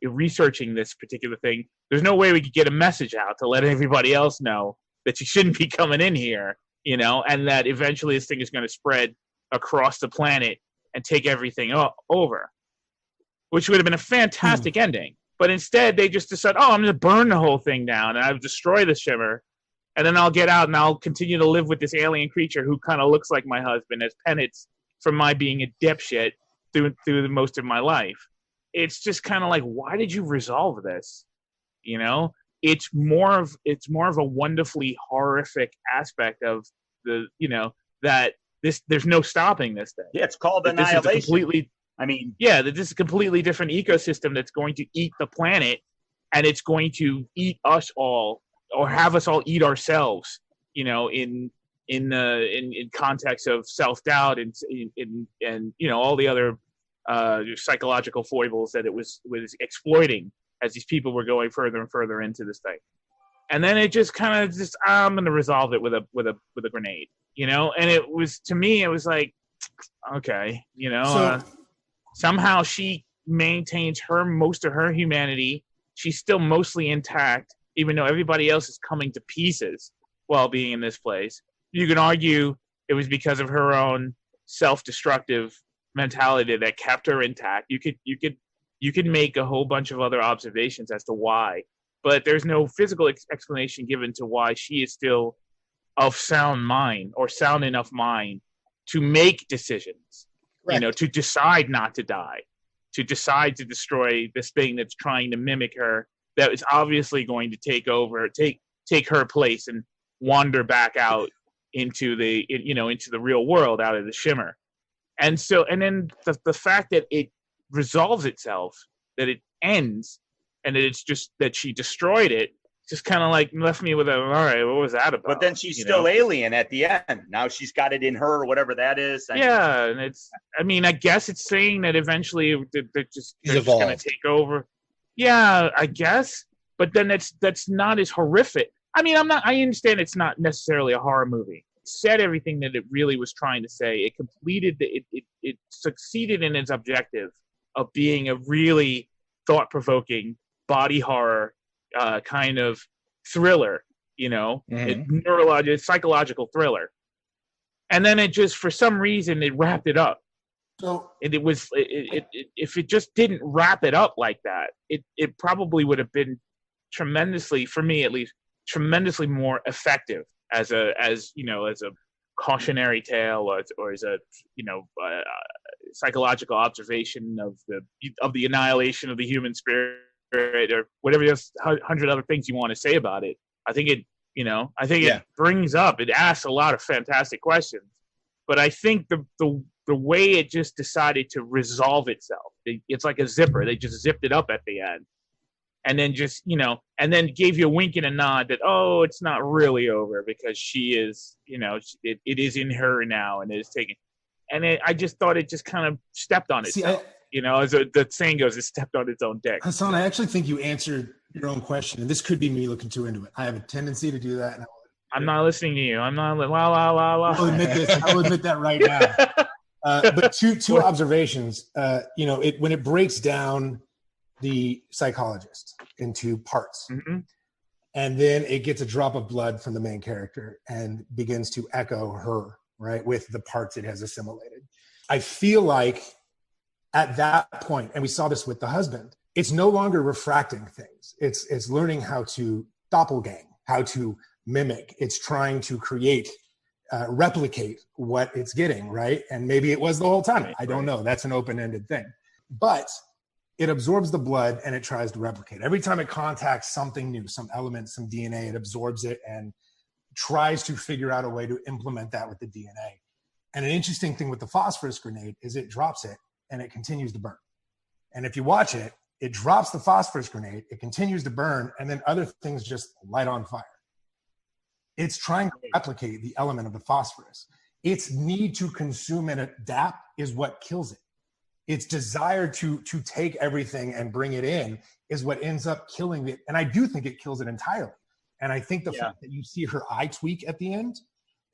researching this particular thing, there's no way we could get a message out to let everybody else know that you shouldn't be coming in here, and that eventually this thing is going to spread across the planet and take everything over, which would have been a fantastic ending. But instead, they just decided, I'm going to burn the whole thing down and I'll destroy the shimmer. And then I'll get out and I'll continue to live with this alien creature who kind of looks like my husband as penance for my being a dipshit through the most of my life. It's just kind of like, why did you resolve this? It's more of a wonderfully horrific aspect of that there's no stopping this thing. Yeah, it's called Annihilation. This is a completely different ecosystem that's going to eat the planet, and it's going to eat us all, or have us all eat ourselves, in context of self-doubt and all the other psychological foibles that it was exploiting as these people were going further and further into this thing. And then it just kind of I'm going to resolve it with a grenade, and it was, to me, it was like, okay, somehow she maintains most of her humanity. She's still mostly intact, even though everybody else is coming to pieces while being in this place. You can argue it was because of her own self-destructive mentality that kept her intact. You could make a whole bunch of other observations as to why, but there's no physical explanation given to why she is still of sound mind, or sound enough mind to make decisions. Correct. To decide not to die, to decide to destroy this thing that's trying to mimic her, that is obviously going to take take her place and wander back out into the real world, out of the shimmer. And then the fact that it resolves itself, that it ends, and that it's just that she destroyed it, just kind of like left me with all right, what was that about? But then she's still alien at the end. Now she's got it in her, or whatever that is. And I guess it's saying that eventually they're just going to take over. Yeah, I guess. But then that's not as horrific. I mean, I understand it's not necessarily a horror movie. It said everything that it really was trying to say. It completed it succeeded in its objective of being a really thought-provoking body horror kind of thriller, psychological thriller. And then it just, for some reason, it wrapped it up. So if it just didn't wrap it up like that, it probably would have been tremendously, for me at least, tremendously more effective as a cautionary tale, or as a psychological observation of the annihilation of the human spirit, or whatever else, 100 other things you want to say about it. I think it asks a lot of fantastic questions, but I think the way it just decided to resolve itself, it's like a zipper. They just zipped it up at the end, and then just and then gave you a wink and a nod that it's not really over, because she is it is in her now, and it is taken. And I just thought it just kind of stepped on itself. As the saying goes, it stepped on its own dick. Hassan, I actually think you answered your own question, and this could be me looking too into it. I have a tendency to do that. And I'm not listening to you. I'm not. La la la la. I'll admit this. I'll admit that right now. But two observations. When it breaks down the psychologist into parts, and then it gets a drop of blood from the main character and begins to echo her, right, with the parts it has assimilated. I feel like at that point, and we saw this with the husband, it's no longer refracting things. It's learning how to doppelgang, how to mimic. It's trying to create, replicate what it's getting, right? And maybe it was the whole time. I don't know. That's an open-ended thing. But it absorbs the blood and it tries to replicate. Every time it contacts something new, some element, some DNA, it absorbs it and tries to figure out a way to implement that with the DNA. And an interesting thing with the phosphorus grenade is it drops it and it continues to burn. And if you watch it, it drops the phosphorus grenade, it continues to burn, and then other things just light on fire. It's trying to replicate the element of the phosphorus. Its need to consume and adapt is what kills it. Its desire to take everything and bring it in is what ends up killing it. And I do think it kills it entirely. And I think the fact that you see her eye tweak at the end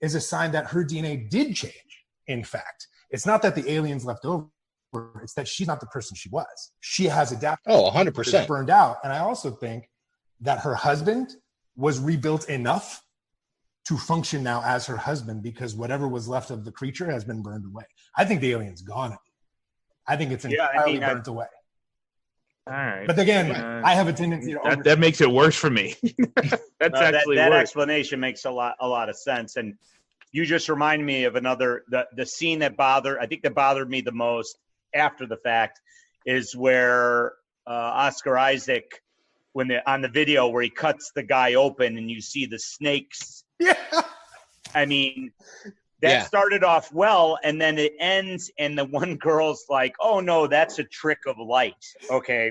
is a sign that her DNA did change, in fact. It's not that the aliens left over. It's that she's not the person she was. She has adapted. 100%. Burned out. And I also think that her husband was rebuilt enough to function now as her husband, because whatever was left of the creature has been burned away. I think the alien's gone. I think it's entirely burnt away. All right. But again, I have a tendency to that makes it worse for me. That's actually that worse. explanation makes a lot of sense. And you just remind me of another the scene that bothered me the most after the fact is where Oscar Isaac, on the video where he cuts the guy open and you see the snakes. Yeah. I mean, that started off well, and then it ends, and the one girl's like, "Oh no, that's a trick of light." Okay,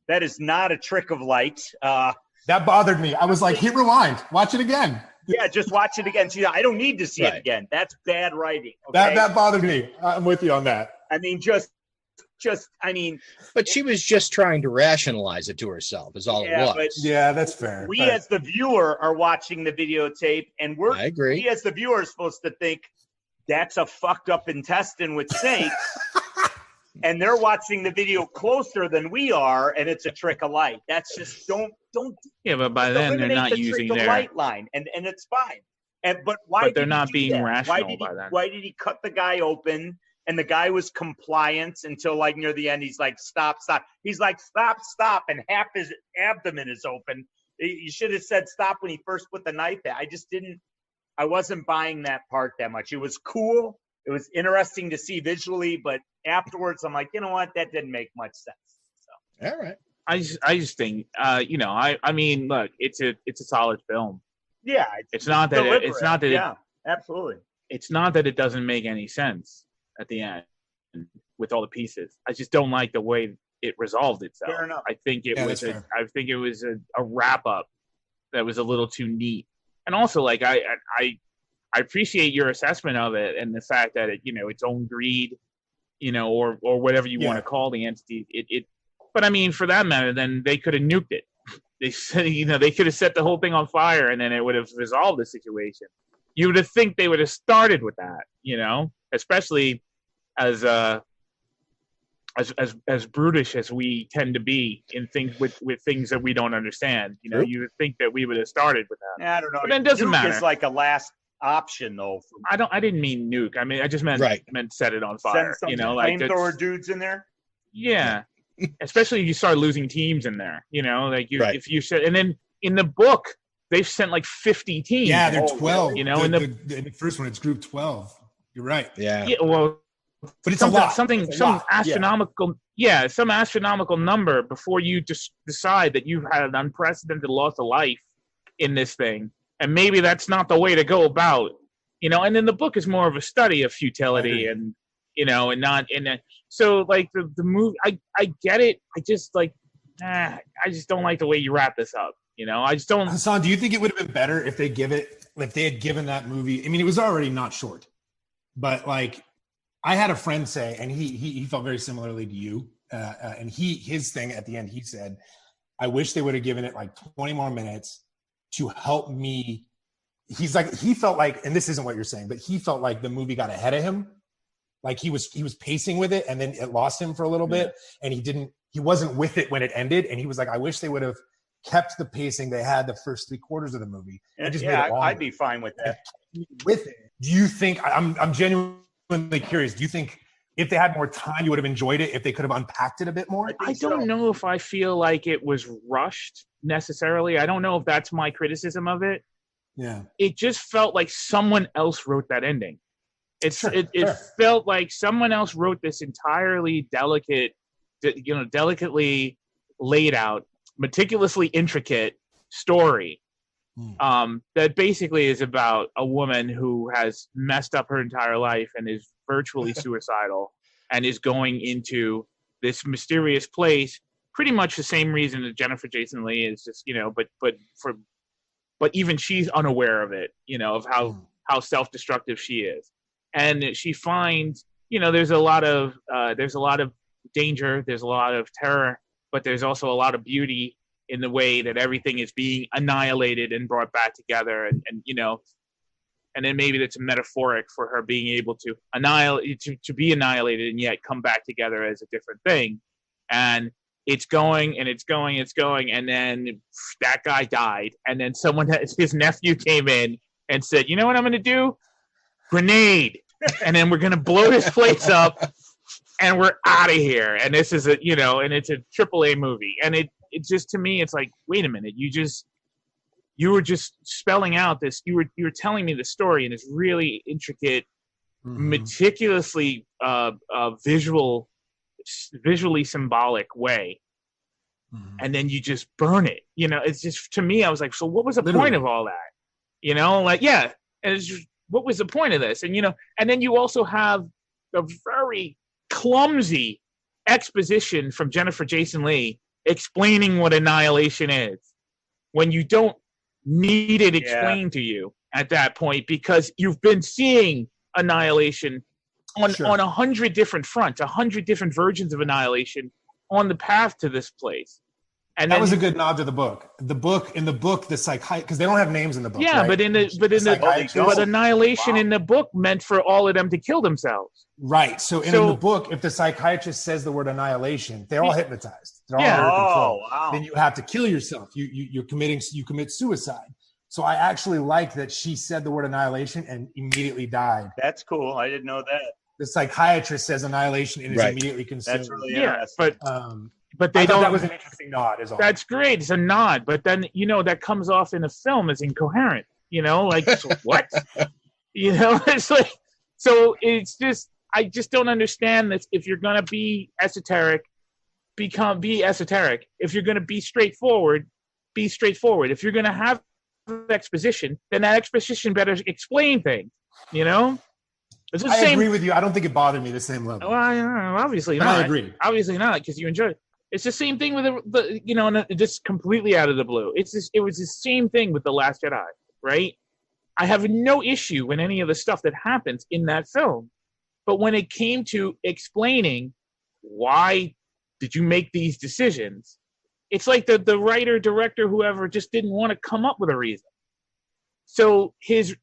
that is not a trick of light. That bothered me. I was like, "Hit rewind, watch it again." Yeah, just watch it again. See, I don't need to see it again. That's bad writing. Okay? That bothered me. I'm with you on that. I mean, but she was just trying to rationalize it to herself, is all it was. Yeah, that's fair. We as the viewer are watching the videotape, and I agree. We as the viewer are supposed to think that's a fucked up intestine with snakes, and they're watching the video closer than we are, and it's a trick of light. That's just don't. Yeah, but by then they're not using their light line, and it's fine. But why? But they're not being rational by then. Why did he cut the guy open? And the guy was compliant until like near the end. He's like, stop. He's like, stop. And half his abdomen is open. You should have said stop when he first put the knife in. I wasn't buying that part that much. It was cool. It was interesting to see visually, but afterwards I'm like, you know what? That didn't make much sense. So. All right. I just think, I mean, look, it's a solid film. Yeah, It's not that it's not that yeah, absolutely. It's not that it doesn't make any sense at the end with all the pieces. I just don't like the way it resolved itself. Fair enough. I think it was a wrap up that was a little too neat. And also, like, I appreciate your assessment of it and the fact that it, its own greed, or whatever you want to call the entity. But I mean, for that matter, then they could have nuked it. They said, they could have set the whole thing on fire, and then it would have resolved the situation. You would have think they would have started with that, especially as brutish as we tend to be in things with things that we don't understand. You would think that we would have started with that. Yeah, I don't know. But it doesn't Nuke matter. It's like a last option, though. I didn't mean nuke. I mean, I just meant set it on fire. Send some flamethrower dudes in there. Yeah, especially if you start losing teams in there. If you said, and then in the book they've sent like 50 teams. Yeah, they're 12. In the first one, it's group 12. You're right. Yeah. Well, but it's a lot. Some astronomical. Yeah, some astronomical number before you just decide that you've had an unprecedented loss of life in this thing, and maybe that's not the way to go about. And then the book is more of a study of futility, and and not in a. So like the movie, I get it. I just like, I just don't like the way you wrap this up. I just don't. Hassan, do you think it would have been better if they had given that movie? I mean, it was already not short, but like, I had a friend say, and he felt very similarly to you, and his thing at the end, he said, I wish they would have given it like 20 more minutes to help me. He's like, he felt like, and this isn't what you're saying, but he felt like the movie got ahead of him. Like he was pacing with it, and then it lost him for a little bit, and he wasn't with it when it ended. And he was like, I wish they would have kept the pacing they had the first 3/4 of the movie. And just made it longer. I'd be fine with that. With it, do you think? I'm genuinely curious. Do you think if they had more time, you would have enjoyed it? If they could have unpacked it a bit more? I don't know if I feel like it was rushed necessarily. I don't know if that's my criticism of it. Yeah, it just felt like someone else wrote that ending. It felt like someone else wrote this entirely delicately laid out, meticulously intricate story that basically is about a woman who has messed up her entire life and is virtually suicidal and is going into this mysterious place, pretty much the same reason that Jennifer Jason Leigh is just, but even she's unaware of it, of how self-destructive she is. And she finds, there's a lot of danger, there's a lot of terror, but there's also a lot of beauty in the way that everything is being annihilated and brought back together. And then maybe that's metaphoric for her being able to annihilate, to be annihilated and yet come back together as a different thing. And it's going and it's going, and then that guy died. And then his nephew came in and said, you know what I'm going to do? Grenade. And then we're going to blow this place up and we're out of here. And this is and it's a AAA movie. And it just, to me, it's like, wait a minute, you were just spelling out this, you were telling me the story in this really intricate, meticulously visually symbolic way. And then you just burn it. It's just, to me, I was like, so what was the point of all that? And it's just, what was the point of this? And and then you also have the very clumsy exposition from Jennifer Jason Leigh explaining what Annihilation is, when you don't need it explained to you at that point, because you've been seeing Annihilation on 100 different fronts, 100 different versions of Annihilation on the path to this place. And that was a good nod to the book. The book, the psychiatrist, because they don't have names in the book. Yeah, right? but Annihilation in the book meant for all of them to kill themselves. Right. So in the book, if the psychiatrist says the word annihilation, they're all hypnotized. They're all under control. Wow. Then you have to kill yourself. You commit suicide. So I actually like that she said the word annihilation and immediately died. That's cool. I didn't know that. The psychiatrist says annihilation and is immediately consumed. That's really interesting. But they don't. That was an interesting nod. Is all. That's great. It's a nod, but then that comes off in a film as incoherent. So what? It's like, so it's just, I just don't understand this. If you're gonna be esoteric, be esoteric. If you're gonna be straightforward, be straightforward. If you're gonna have exposition, then that exposition better explain things. You know, it's the I same. agree with you. I don't think it bothered me the same level. Well, obviously But not. I agree. Obviously not, because you enjoy it. It's the same thing with the you know, and just completely out of the blue. It was the same thing with The Last Jedi, right? I have no issue with any of the stuff that happens in that film, but when it came to explaining why did you make these decisions, it's like the writer, director, whoever just didn't want to come up with a reason. So his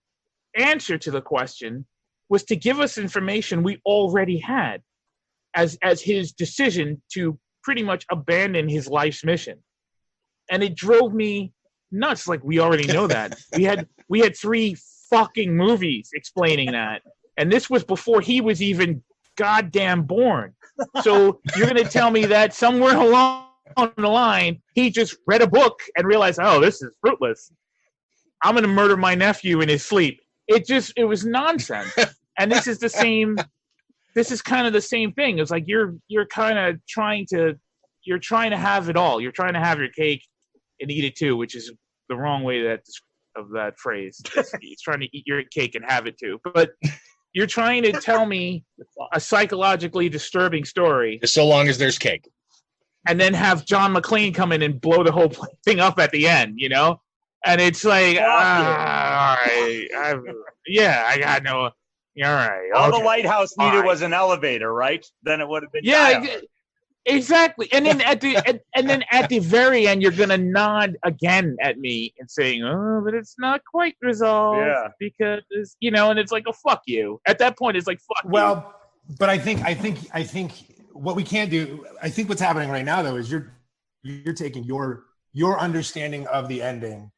answer to the question was to give us information we already had as his decision to pretty much abandon his life's mission. And it drove me nuts. Like, we already know that. We had 3 fucking movies explaining that. And this was before he was even goddamn born. So you're going to tell me that somewhere along the line, he just read a book and realized, oh, this is fruitless. I'm going to murder my nephew in his sleep. It was nonsense. And this is kind of the same thing. It's like you're kind of trying to have it all. You're trying to have your cake and eat it too, which is the wrong way of that phrase. It's trying to eat your cake and have it too. But you're trying to tell me a psychologically disturbing story. So long as there's cake. And then have John McClane come in and blow the whole thing up at the end, you know? And it's like, all right. I got no... All right. All okay. the lighthouse needed right. was an elevator, right? Then it would have been. Yeah, exactly. And then at the very end, you're gonna nod again at me and saying, "Oh, but it's not quite resolved." Yeah. Because and it's like, "Oh, fuck you." At that point, it's like, "Fuck you." Well, but I think what we can't do. I think what's happening right now, though, is you're taking your understanding of the ending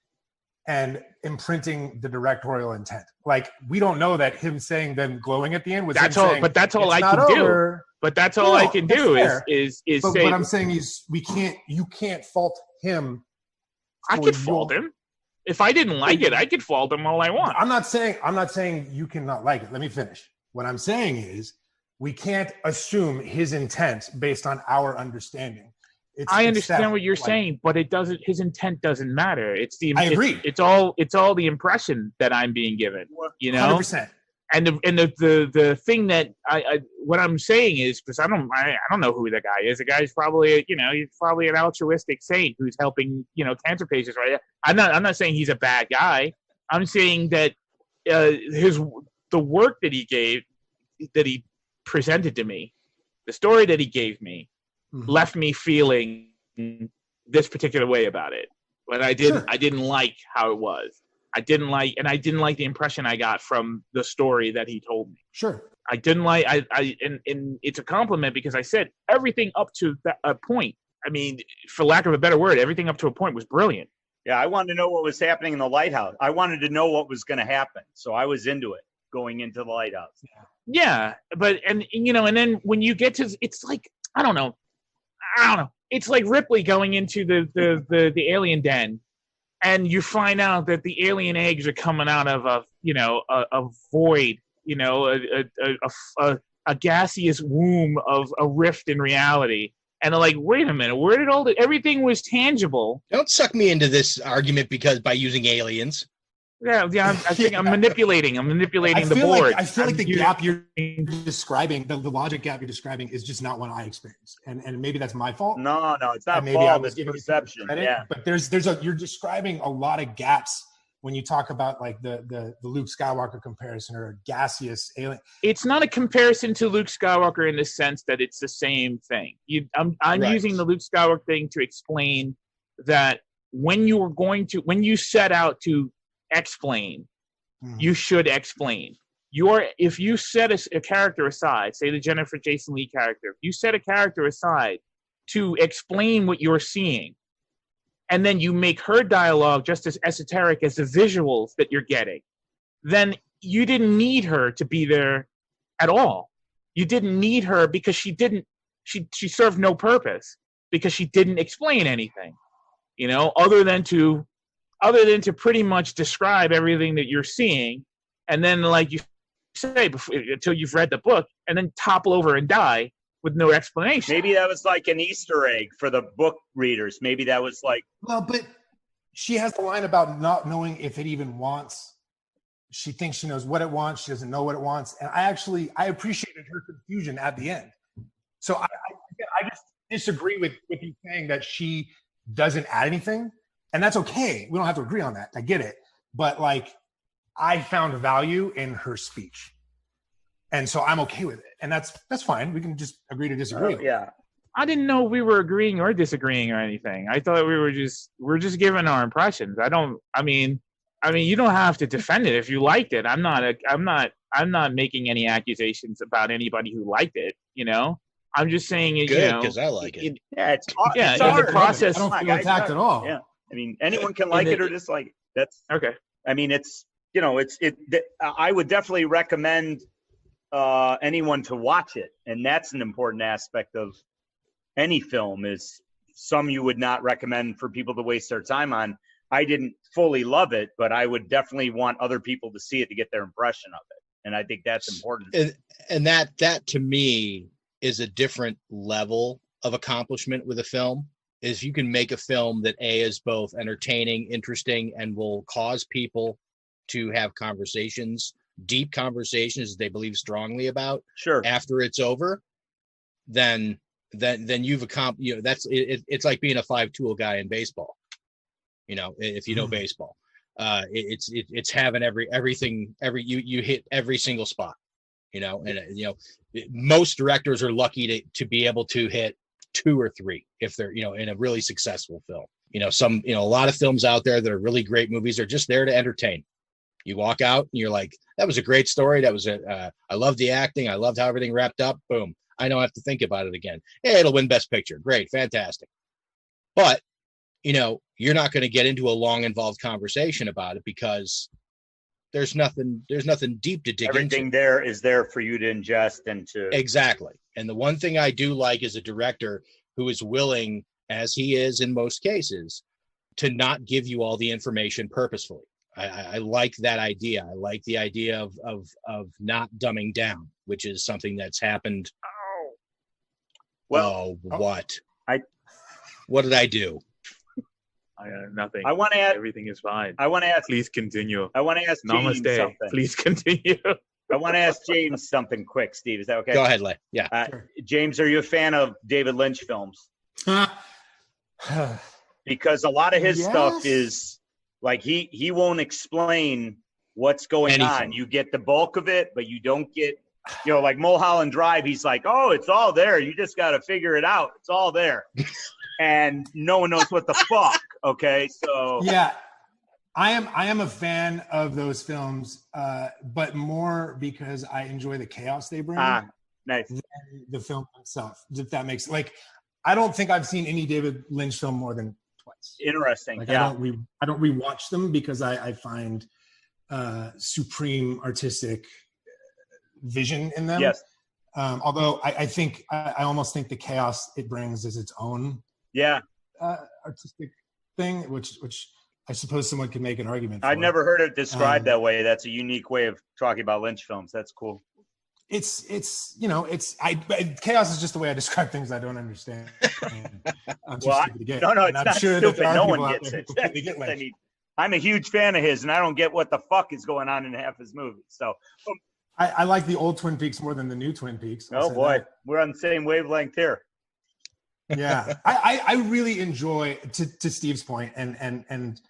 and imprinting the directorial intent. Like, we don't know that him saying them glowing at the end was that's him all. saying, But that's all I "It's can not do. over." But that's all I can do is But say. what I'm saying is, you can't fault him. I could fault him. If I didn't like it, I could fault him all I want. I'm not saying you cannot like it. Let me finish. What I'm saying is, we can't assume his intent based on our understanding. I understand what you're saying, but it doesn't. His intent doesn't matter. I agree. It's all the impression that I'm being given. 100%. And the thing that what I'm saying is, because I don't know who the guy is. The guy's probably he's probably an altruistic saint who's helping cancer patients. Right? I'm not saying he's a bad guy. I'm saying that the work that he presented to me, the story that he gave me, left me feeling this particular way about it. But I didn't like how it was. I didn't like the impression I got from the story that he told me. Sure. I didn't like and it's a compliment, because I said everything up to a point. I mean, for lack of a better word, everything up to a point was brilliant. Yeah, I wanted to know what was happening in the lighthouse. I wanted to know what was going to happen, so I was into it going into the lighthouse. Yeah, but and then when you get to, it's like I don't know. It's like Ripley going into the alien den, and you find out that the alien eggs are coming out of a void, a gaseous womb of a rift in reality. And they're like, wait a minute, where did everything was tangible? Don't suck me into this argument by using aliens. Yeah. I think I'm manipulating the board. I feel like the gap you're describing, the logic gap you're describing, is just not one I experienced, and maybe that's my fault. No, it's not maybe fault. It's perception. Yeah, but you're describing a lot of gaps when you talk about like the Luke Skywalker comparison or a gaseous alien. It's not a comparison to Luke Skywalker in the sense that it's the same thing. I'm right. Using the Luke Skywalker thing to explain that when you set out to explain, you should explain. If you set a character aside, say the Jennifer Jason Leigh character, if you set a character aside to explain what you're seeing, and then you make her dialogue just as esoteric as the visuals that you're getting, then you didn't need her to be there at all. You didn't need her because she served no purpose, because she didn't explain anything, other than to pretty much describe everything that you're seeing, and then, like you say, until you've read the book, and then topple over and die with no explanation. Maybe that was like an Easter egg for the book readers. Maybe that was like... Well, but she has the line about not knowing if it even wants. She thinks she knows what it wants. She doesn't know what it wants. And I appreciated her confusion at the end. So I just disagree with you saying that she doesn't add anything. And that's okay. We don't have to agree on that. I get it. But like, I found value in her speech. And so I'm okay with it. And that's fine. We can just agree to disagree. Yeah. I didn't know we were agreeing or disagreeing or anything. I thought we're just giving our impressions. I mean, you don't have to defend it if you liked it. I'm not making any accusations about anybody who liked it, you know? I'm just saying, Good, because I like it. It's the process. I don't feel attacked at all. Yeah. I mean, anyone can like it or dislike it. That's okay. I mean, I would definitely recommend anyone to watch it. And that's an important aspect of any film, is some you would not recommend for people to waste their time on. I didn't fully love it, but I would definitely want other people to see it to get their impression of it. And I think that's important. And that to me is a different level of accomplishment with a film. Is you can make a film that is both entertaining, interesting, and will cause people to have conversations, deep conversations they believe strongly about. Sure. After it's over, then you've accomplished. You know, that's it. It's like being a 5-tool guy in baseball. You know, if you know baseball, it's having everything you hit every single spot. You know, and most directors are lucky to be able to hit 2 or 3 if they're in a really successful film. A lot of films out there that are really great movies are just there to entertain. You walk out and you're like, that was a great story. That was I loved the acting. I loved how everything wrapped up. Boom. I don't have to think about it again. Yeah, it'll win Best Picture. Great. Fantastic. But, you're not going to get into a long, involved conversation about it because there's nothing deep to dig into. Everything there is there for you to ingest and to... Exactly. And the one thing I do like is a director who is willing, as he is in most cases, to not give you all the information purposefully. I like that idea. I like the idea of not dumbing down, which is something that's happened. What? What did I do? Nothing. I want to ask. Everything is fine. I want to ask. Please continue. I want to ask James something. Please continue. I want to ask James something quick, Steve. Is that okay? Go ahead, Lay. Yeah. Sure. James, are you a fan of David Lynch films? Because a lot of his stuff is like he won't explain what's going on. You get the bulk of it, but you don't get, like Mulholland Drive. He's like, oh, it's all there. You just got to figure it out. It's all there. And no one knows what the fuck. Okay. So yeah, I am a fan of those films, but more because I enjoy the chaos they bring. Nice. Than the film itself, if that makes I don't think I've seen any David Lynch film more than twice. Interesting. I don't rewatch them because I find supreme artistic vision in them. Yes. Although I almost think the chaos it brings is its own artistic thing, which I suppose someone could make an argument for. I've never heard it described that way. That's a unique way of talking about Lynch films. That's cool. It's chaos is just the way I describe things I don't understand. I'm too stupid to get. No, it's not stupid. No one gets it. I mean, I'm a huge fan of his, and I don't get what the fuck is going on in half his movies. So I like the old Twin Peaks more than the new Twin Peaks. Oh boy, we're on the same wavelength here. Yeah, I really enjoy, to Steve's point, and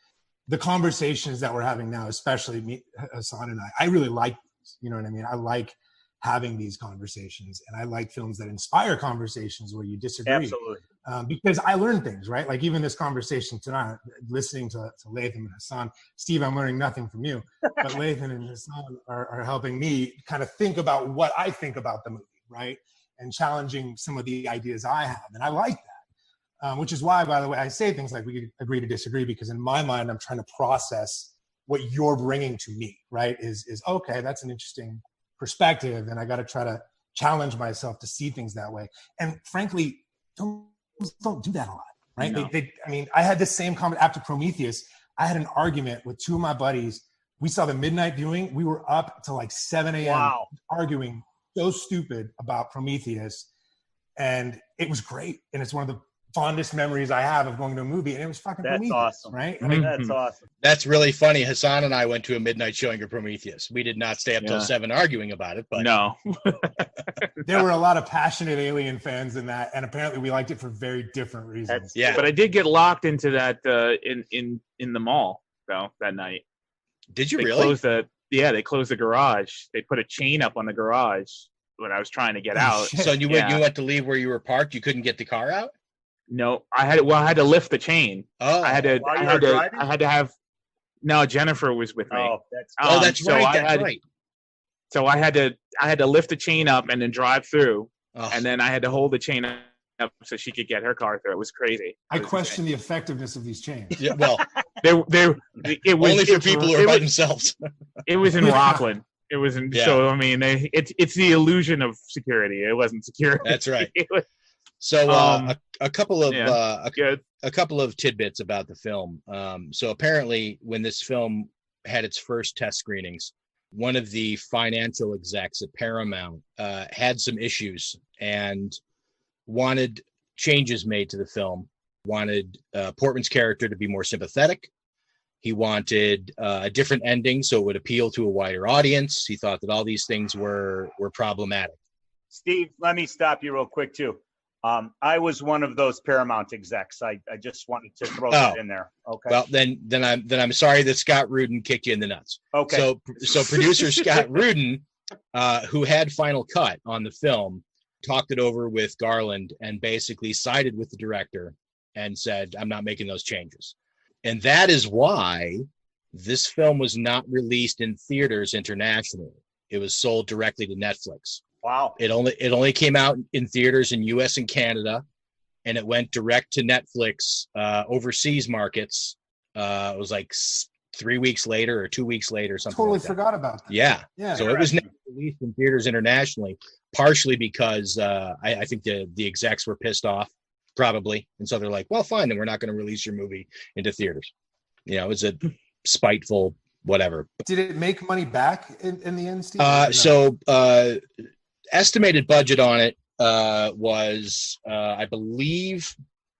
the conversations that we're having now, especially me, Hassan and I really like this, you know what I mean? I like having these conversations, and I like films that inspire conversations where you disagree. Absolutely. Because I learn things, right? Like even this conversation tonight, listening to Lathan and Hassan. Steve, I'm learning nothing from you, but Lathan and Hassan are helping me kind of think about what I think about the movie, right? And challenging some of the ideas I have. And I like that, which is why, by the way, I say things like we could agree to disagree, because in my mind, I'm trying to process what you're bringing to me, right? Is okay, that's an interesting perspective. And I got to try to challenge myself to see things that way. And frankly, don't do that a lot, right? No. I had the same comment after Prometheus. I had an argument with 2 of my buddies. We saw the midnight viewing. We were up to like 7 a.m. arguing so stupid about Prometheus, and it was great. And it's one of the fondest memories I have of going to a movie, and it was fucking That's Prometheus, awesome. right? That's awesome. That's really funny. Hassan and I went to a midnight showing of Prometheus. We did not stay up till 7 arguing about it, but No. There were a lot of passionate Alien fans in that, and apparently we liked it for very different reasons. yeah. But I did get locked into that in the mall though that night. Did you They really? they closed the garage. They put a chain up on the garage when I was trying to get out. So you went to leave where you were parked. You couldn't get the car out. No, I had to lift the chain. Oh, I had to have. No, Jennifer was with me. Oh, that's that's so right. I That's had- right. So I had to lift the chain up and then drive through, Oh. and then I had to hold the chain up so she could get her car through. It was crazy. I question the effectiveness of these chains. Yeah, well, It was only for people who are by themselves. It was in Rockland. It was in. Yeah. So I mean, it's the illusion of security. It wasn't security. That's right. It was- So a couple of good. a couple of tidbits about the film. So apparently, when this film had its first test screenings, one of the financial execs at Paramount had some issues and wanted changes made to the film. Wanted Portman's character to be more sympathetic. He wanted a different ending so it would appeal to a wider audience. He thought that all these things were problematic. Steve, let me stop you real quick too. I was one of those Paramount execs. I just wanted to throw that in there. Okay. Well, then I'm sorry that Scott Rudin kicked you in the nuts. Okay. So producer Scott Rudin, who had final cut on the film, talked it over with Garland and basically sided with the director and said, "I'm not making those changes." And that is why this film was not released in theaters internationally. It was sold directly to Netflix. Wow. It only came out in theaters in US and Canada, and it went direct to Netflix overseas markets. It was like 3 weeks later or 2 weeks later, something Totally like that. forgot about that. Yeah. Yeah. So it was never released in theaters internationally, partially because I think the execs were pissed off, probably. And so they're like, well, fine, then we're not going to release your movie into theaters. You know, it's a spiteful whatever. Did it make money back in the end, Steve? No. So estimated budget on it was, I believe,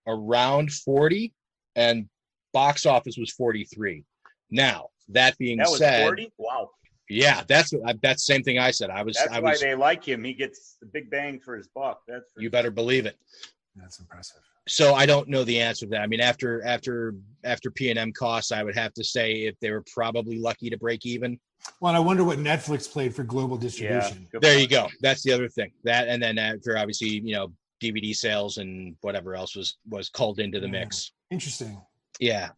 around 40, and box office was 43. Now, that being That was said, 40? Wow. yeah, that's the same thing I said. That's why they like him. He gets the big bang for his buck. That's for You better believe it. That's impressive. So I don't know the answer to that. I mean, after P&M costs, I would have to say if they were probably lucky to break even. Well, and I wonder what Netflix played for global distribution. good There point. you go. That's the other thing. That, and then after, obviously, DVD sales and whatever else was called into the mix. Interesting. Yeah.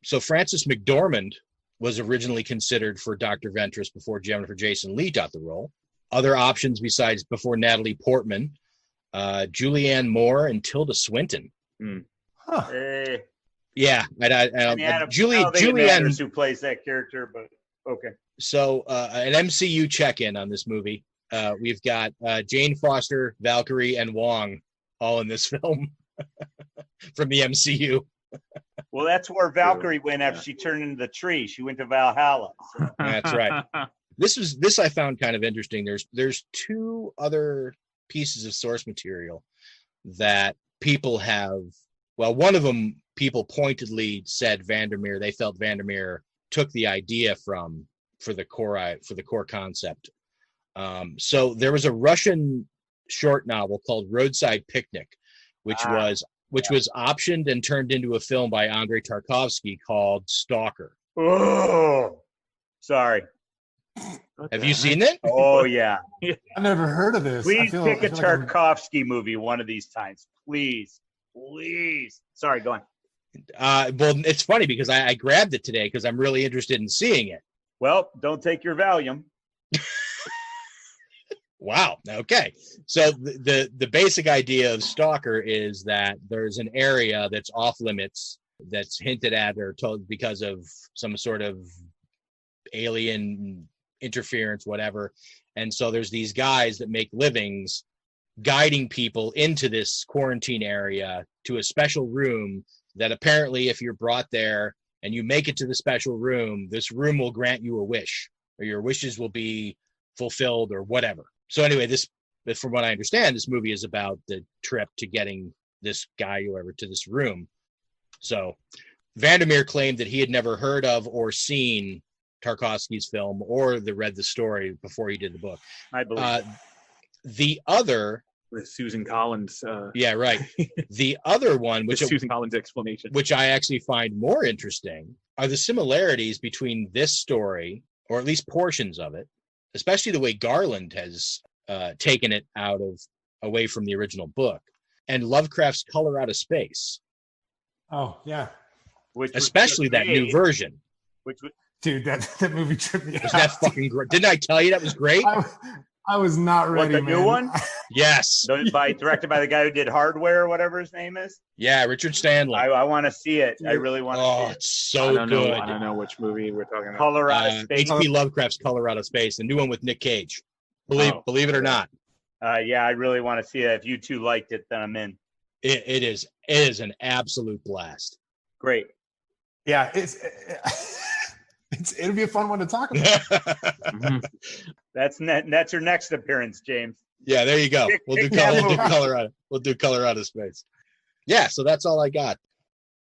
So Frances McDormand was originally considered for Dr. Ventress before Jennifer Jason Leigh got the role. Other options besides before Natalie Portman, Julianne Moore and Tilda Swinton. Huh. Hey, Yeah. Julianne Julianne. who plays that character, but okay. So an MCU check-in on this movie. We've got Jane Foster, Valkyrie, and Wong all in this film from the MCU. Well, that's where Valkyrie went after she turned into the tree. She went to Valhalla. So. That's right. This I found kind of interesting. There's two other pieces of source material that people have. Well, one of them, people pointedly said Vandermeer. They felt Vandermeer took the idea for the core concept. So there was a Russian short novel called Roadside Picnic, which was optioned and turned into a film by Andrei Tarkovsky called Stalker. Oh, sorry. Have you seen it? Oh, yeah. I've never heard of this. Please pick a I feel like I'm- Tarkovsky movie one of these times. Please. Sorry, go on. Well, it's funny because I grabbed it today because I'm really interested in seeing it. Well, don't take your Valium. Wow. Okay. So the basic idea of Stalker is that there's an area that's off limits that's hinted at or told because of some sort of alien interference, whatever. And so there's these guys that make livings guiding people into this quarantine area to a special room that apparently if you're brought there and you make it to the special room, this room will grant you a wish or your wishes will be fulfilled or whatever. So anyway, from what I understand, this movie is about the trip to getting this guy, whoever, to this room. So Vandermeer claimed that he had never heard of or seen Tarkovsky's film or read the story before he did the book. I believe the other with Susan Collins. Yeah, right. The other one, which Susan Collins' explanation, which I actually find more interesting, are the similarities between this story, or at least portions of it, especially the way Garland has taken it away from the original book, and Lovecraft's Color Out of Space. Oh yeah, especially that new version. Dude, that movie tripped me out. Was that fucking great? Didn't I tell you that was great? I was not ready. What, the new one? Yes. Directed by the guy who did Hardware, or whatever his name is. Yeah, Richard Stanley. I want to see it. I really want to see it. It's so good. I don't know which movie we're talking about. Color Out of Space. H.P. Lovecraft's Color Out of Space, the new one with Nick Cage. Believe it or not. Yeah, I really want to see it. If you two liked it, then I'm in. It is an absolute blast. Great. Yeah, it'll be a fun one to talk about. Mm-hmm. That's your next appearance, James. Yeah, there you go. We'll do Color Out of Space. Yeah, so that's all I got.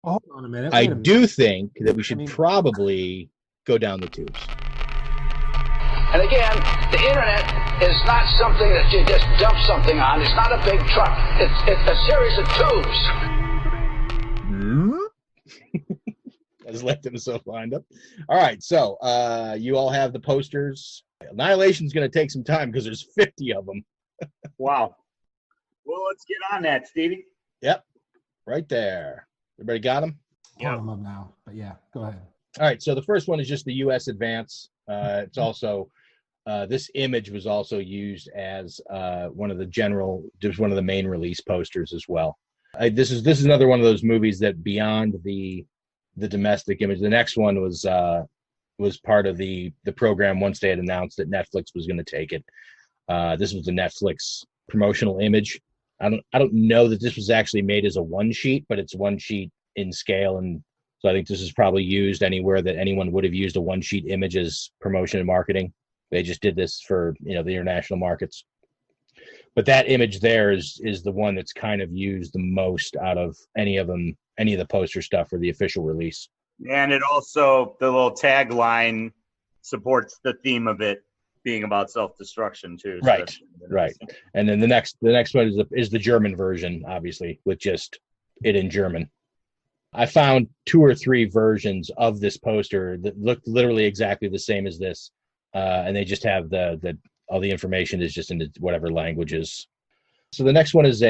Hold on a minute. I do think that we should probably go down the tubes. And again, the internet is not something that you just dump something on. It's not a big truck. It's a series of tubes. I just let them so lined up. All right, so you all have the posters. Annihilation's going to take some time because there's 50 of them. Wow. Well, let's get on that, Stevie. Yep, right there. Everybody got them? Pulling them up now, but yeah, go ahead. All right, so the first one is just the U.S. advance. It's also this image was also used as one of the main release posters as well. This is another one of those movies that beyond the domestic image. The next one was part of the program once they had announced that Netflix was going to take it. This was a Netflix promotional image. I don't know that this was actually made as a one sheet, but it's one sheet in scale, and so I think this is probably used anywhere that anyone would have used a one sheet image as promotion and marketing. They just did this for the international markets. But that image there is the one that's kind of used the most out of any of the poster stuff for the official release. And it also, the little tagline supports the theme of it being about self-destruction too. So Right. And then the next one is the German version, obviously, with just it in German. I found 2 or 3 versions of this poster that looked literally exactly the same as this, and they just have all the information is just in whatever languages. So the next one is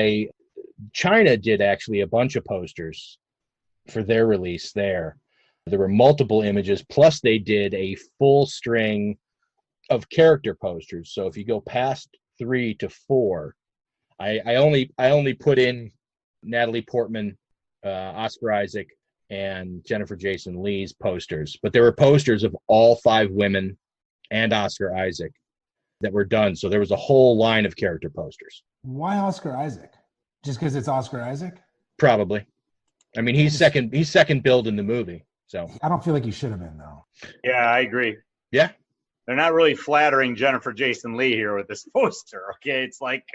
China did actually a bunch of posters for their release there. There were multiple images, plus they did a full string of character posters. So if you go past 3 to 4, I only put in Natalie Portman, Oscar Isaac, and Jennifer Jason Leigh's posters, but there were posters of all 5 women and Oscar Isaac that were done. So there was a whole line of character posters. Why Oscar Isaac? Just because it's Oscar Isaac? Probably. I mean, he's second billed in the movie. So I don't feel like he should have been, though. Yeah, I agree. Yeah. They're not really flattering Jennifer Jason Leigh here with this poster. Okay. It's like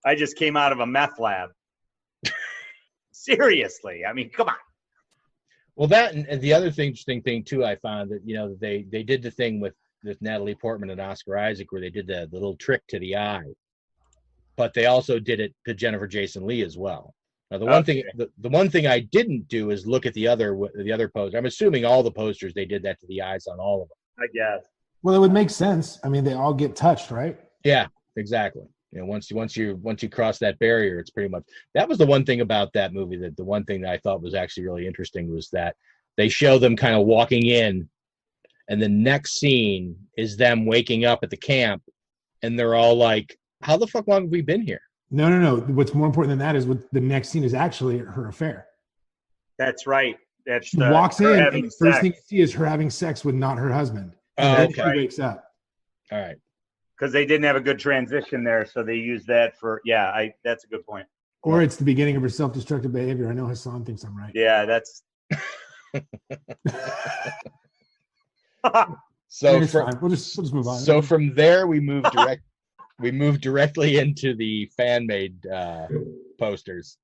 I just came out of a meth lab. Seriously. I mean, come on. Well, that and the other interesting thing too, I found that they did the thing with Natalie Portman and Oscar Isaac where they did the little trick to the eye, but they also did it to Jennifer Jason Leigh as well. Now, the one thing I didn't do is look at the other poster. I'm assuming all the posters they did that to the eyes on all of them. I guess. Well, it would make sense. I mean, they all get touched, right? Yeah, exactly. Once you cross that barrier, it's pretty much. That was the one thing about that movie. That the one thing that I thought was actually really interesting was that they show them kind of walking in, and the next scene is them waking up at the camp, and they're all like, "How the fuck long have we been here?" No. What's more important than that is what the next scene is actually her affair. That's right. She walks in, and the first thing you see is her having sex with not her husband. And then she wakes up. All right. Because they didn't have a good transition there, so they used that for that's a good point. Or it's the beginning of her self-destructive behavior. I know Hassan thinks I'm right. Yeah, that's. So we'll just move on. So from there, we move directly into the fan-made posters.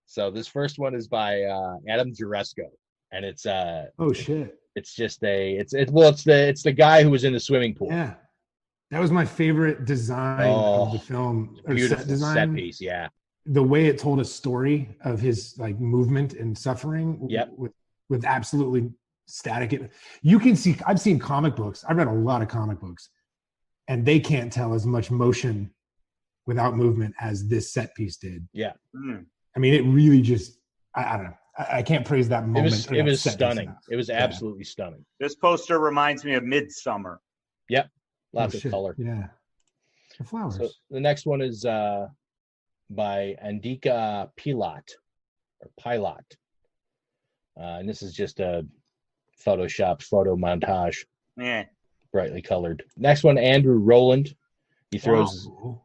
So this first one is by Adam Juresco, and it's Oh shit. it's just it's the guy who was in the swimming pool. Yeah. That was my favorite design of the film, or Beautiful set design. set piece, yeah. The way it told a story of his like movement and suffering. Yep. With absolutely static. You can see. I've seen comic books. I've read a lot of comic books, and they can't tell as much motion without movement as this set piece did. Yeah. I mean, it really just. I don't know. I can't praise that moment. It was stunning. It was absolutely stunning. This poster reminds me of Midsummer. Yep. Lots of color. Yeah. The flowers. So the next one is by Andika Pilot. And this is just a photoshopped photo montage. Yeah. Brightly colored. Next one, Andrew Rowland. He throws. Wow.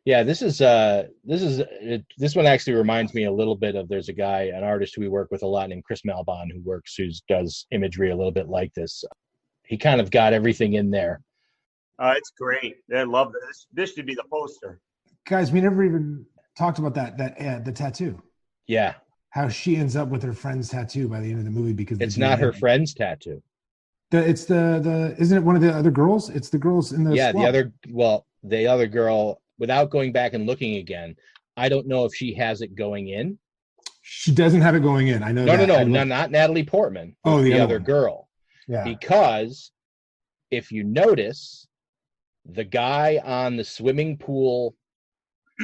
Yeah, this one actually reminds me a little bit of, there's a guy, an artist who we work with a lot named Chris Malbon who does imagery a little bit like this. He kind of got everything in there. It's great. I love this. This should be the poster. Guys, we never even talked about the tattoo. Yeah. How she ends up with her friend's tattoo by the end of the movie because it's not her friend's tattoo. Isn't it one of the other girls? It's the girls in the swamp. The other girl, without going back and looking again, I don't know if she has it going in. She doesn't have it going in. I know. No, not Natalie Portman. Oh, the other girl. Yeah. Because if you notice, the guy on the swimming pool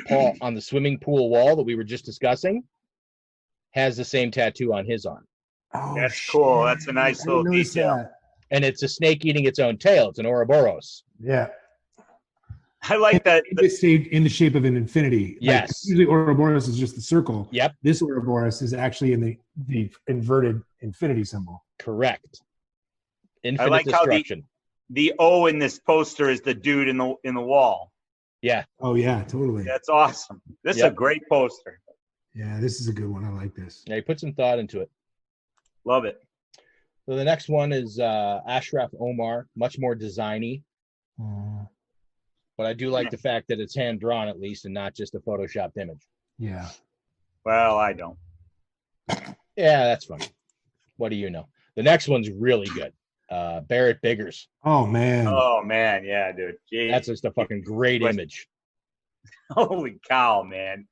wall that we were just discussing has the same tattoo on his arm. Oh, that's cool. That's a nice little detail. That. And it's a snake eating its own tail. It's an Ouroboros. Yeah. I like that. It's in the shape of an infinity. Yes. Like, usually Ouroboros is just the circle. Yep. This Ouroboros is actually in the inverted infinity symbol. Correct. Infinite I like destruction. How the O in this poster is the dude in the wall. Yeah. Oh yeah, totally. That's awesome. This is a great poster. Yeah, this is a good one. I like this. Yeah, he put some thought into it. Love it. So the next one is Ashraf Omar, much more designy. But I do like the fact that it's hand drawn at least and not just a photoshopped image. Yeah. Well, I don't. Yeah, that's fine. What do you know? The next one's really good. Barrett Biggers. Oh man. Yeah, dude. Jeez. That's just a fucking great image. Holy cow, man.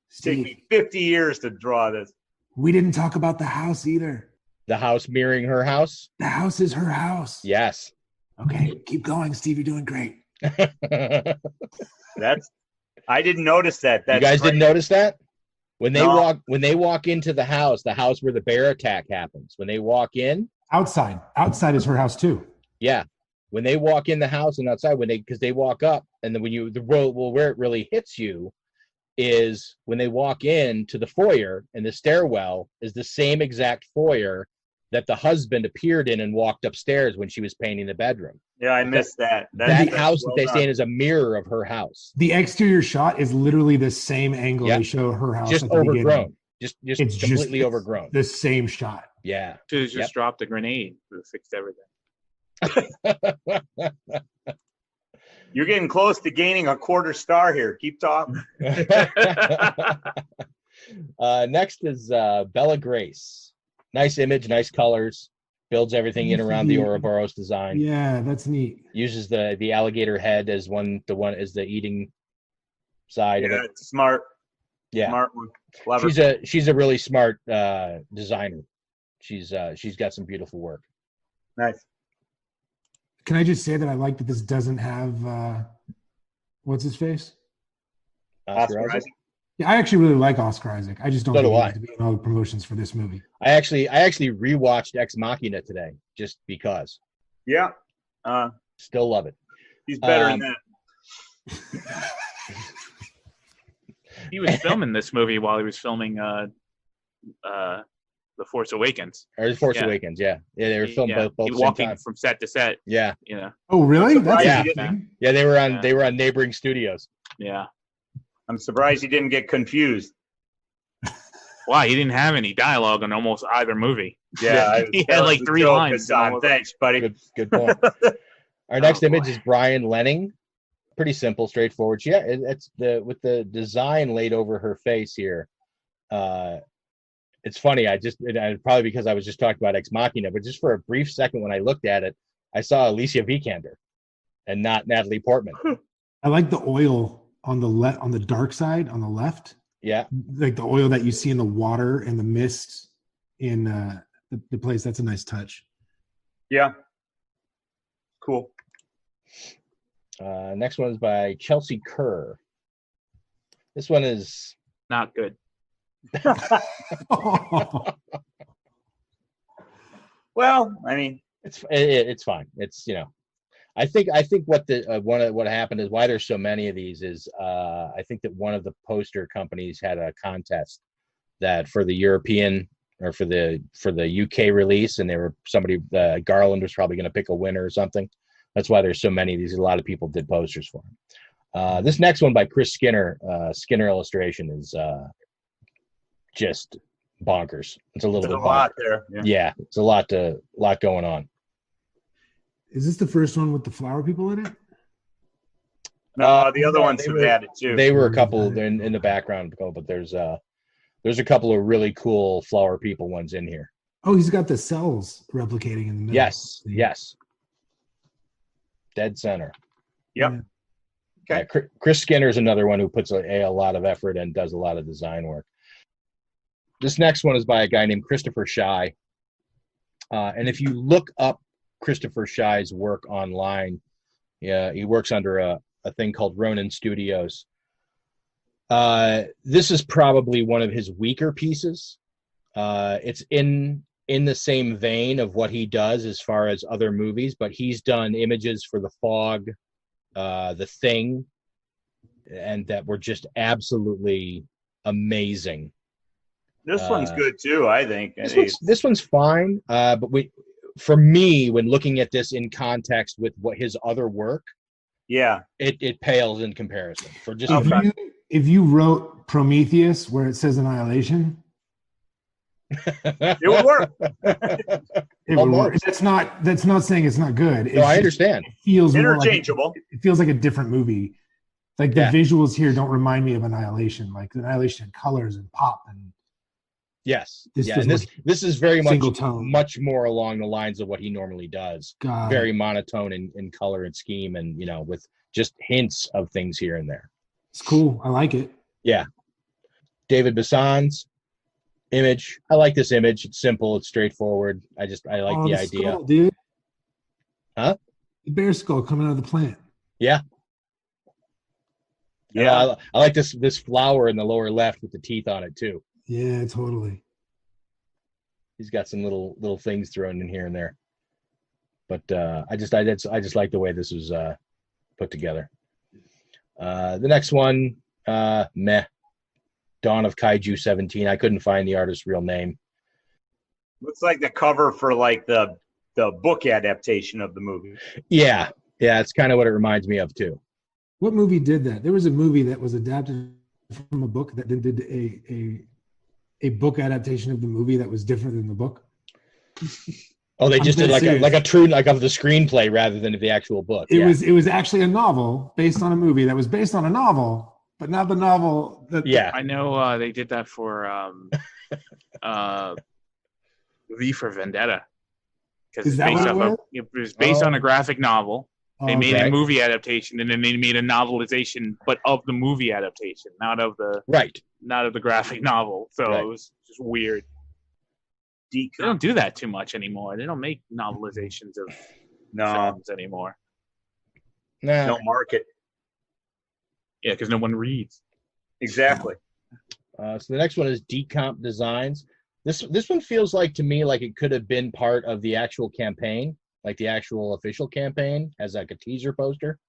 Steve, It took me 50 years to draw this. We didn't talk about the house either. The house mirroring her house? The house is her house. Yes. Okay, keep going, Steve. You're doing great. I didn't notice that. You guys didn't notice that? When they walk into the house where the bear attack happens, when they walk in, outside is her house too. Yeah. When they walk in the house and outside, because they walk up, and then where it really hits you is when they walk in to the foyer, and the stairwell is the same exact foyer that the husband appeared in and walked upstairs when she was painting the bedroom. Yeah, I missed that. That house that they say is a mirror of her house. The exterior shot is literally the same angle they show her house. Just overgrown. Just it's completely overgrown. The same shot. Yeah. She just dropped a grenade to fix everything. You're getting close to gaining a quarter star here. Keep talking. Next is Bella Grace. Nice image, nice colors. Builds everything in around the Ouroboros design. Yeah, that's neat. Uses the alligator head as the eating side of it. It's smart. Yeah, smart one. Clever. She's a really smart designer. She's got some beautiful work. Nice. Can I just say that I like that this doesn't have what's his face? Oscar Isaac? Yeah, I actually really like Oscar Isaac. I just don't So do think he I. needs to be in all the promotions for this movie. I actually rewatched Ex Machina today just because. Yeah. Still love it. He's better than that. He was filming this movie while he was filming The Force Awakens. Or The Force Awakens, yeah. Yeah, they were filming both He at the was same walking time. from set to set. Yeah. You know. Oh, really? That's Yeah. interesting. Yeah, they were on neighboring studios. Yeah. I'm surprised he didn't get confused. Wow, he didn't have any dialogue in almost either movie. Yeah, he had like 3 lines. Thanks, buddy. Good point. Our next image is Brian Lenning. Pretty simple, straightforward. It's with the design laid over her face here. It's funny. Probably because I was just talking about Ex Machina, but just for a brief second when I looked at it, I saw Alicia Vikander and not Natalie Portman. I like the oil on the dark side on the left. Yeah, like the oil that you see in the water and the mist in the place. That's a nice touch. Yeah. Cool. Next one is by Chelsea Kerr. This one is not good. Well, I mean, it's fine. It's I think what happened is why there's so many of these is I think that one of the poster companies had a contest that for the European or for the UK release, and Garland was probably going to pick a winner or something. That's why there's so many of these. A lot of people did posters for him. This next one by Chris Skinner, Skinner Illustration, is just bonkers. It's a little bit. A lot there. Yeah, it's a lot going on. Is this the first one with the flower people in it? No, the other ones have added too. They were a couple in the background, but there's a couple of really cool flower people ones in here. Oh, he's got the cells replicating in the middle. Yes. Dead center. Yep. Yeah. Okay. Chris Skinner is another one who puts a lot of effort and does a lot of design work. This next one is by a guy named Christopher Shy. And if you look up Christopher Shy's work online, he works under a thing called Ronin Studios. This is probably one of his weaker pieces. It's in the same vein of what he does as far as other movies, but he's done images for The Fog, The Thing, and that were just absolutely amazing. This one's good too, I think. This one's fine, but for me, when looking at this in context with what his other work, it pales in comparison. For just if you wrote Prometheus where it says Annihilation, it would work. It would work. That's not saying it's not good. No, I understand. It feels interchangeable. It feels like a different movie. Like the visuals here don't remind me of Annihilation. Like Annihilation colors and pop and. Yes. This is very much more along the lines of what he normally does. Very monotone in color and scheme, and with just hints of things here and there. It's cool. I like it. Yeah. David Basson's image. I like this image. It's simple. It's straightforward. I like the idea. Skull, dude. Huh? The bear skull coming out of the plant. Yeah. Yeah. I like this flower in the lower left with the teeth on it too. Yeah, totally. He's got some little things thrown in here and there, but I just like the way this was put together. The next one, meh. Dawn of Kaiju 17. I couldn't find the artist's real name. Looks like the cover for like the book adaptation of the movie. Yeah, it's kind of what it reminds me of too. What movie did that? There was a movie that was adapted from a book that did a book adaptation of the movie that was different than the book. Oh, they just did like a true of the screenplay rather than the actual book. It was actually a novel based on a movie that was based on a novel, but not the novel. I know they did that for V for Vendetta, because it was based on a graphic novel. They made a movie adaptation, and then they made a novelization, but of the movie adaptation, not of the graphic novel. So it was just weird. They don't do that too much anymore. They don't make novelizations of films anymore. Nah. Don't market. Yeah, because no one reads. Exactly. So the next one is Decomp Designs. This one feels like to me like it could have been part of the actual campaign. Like the actual official campaign as like a teaser poster.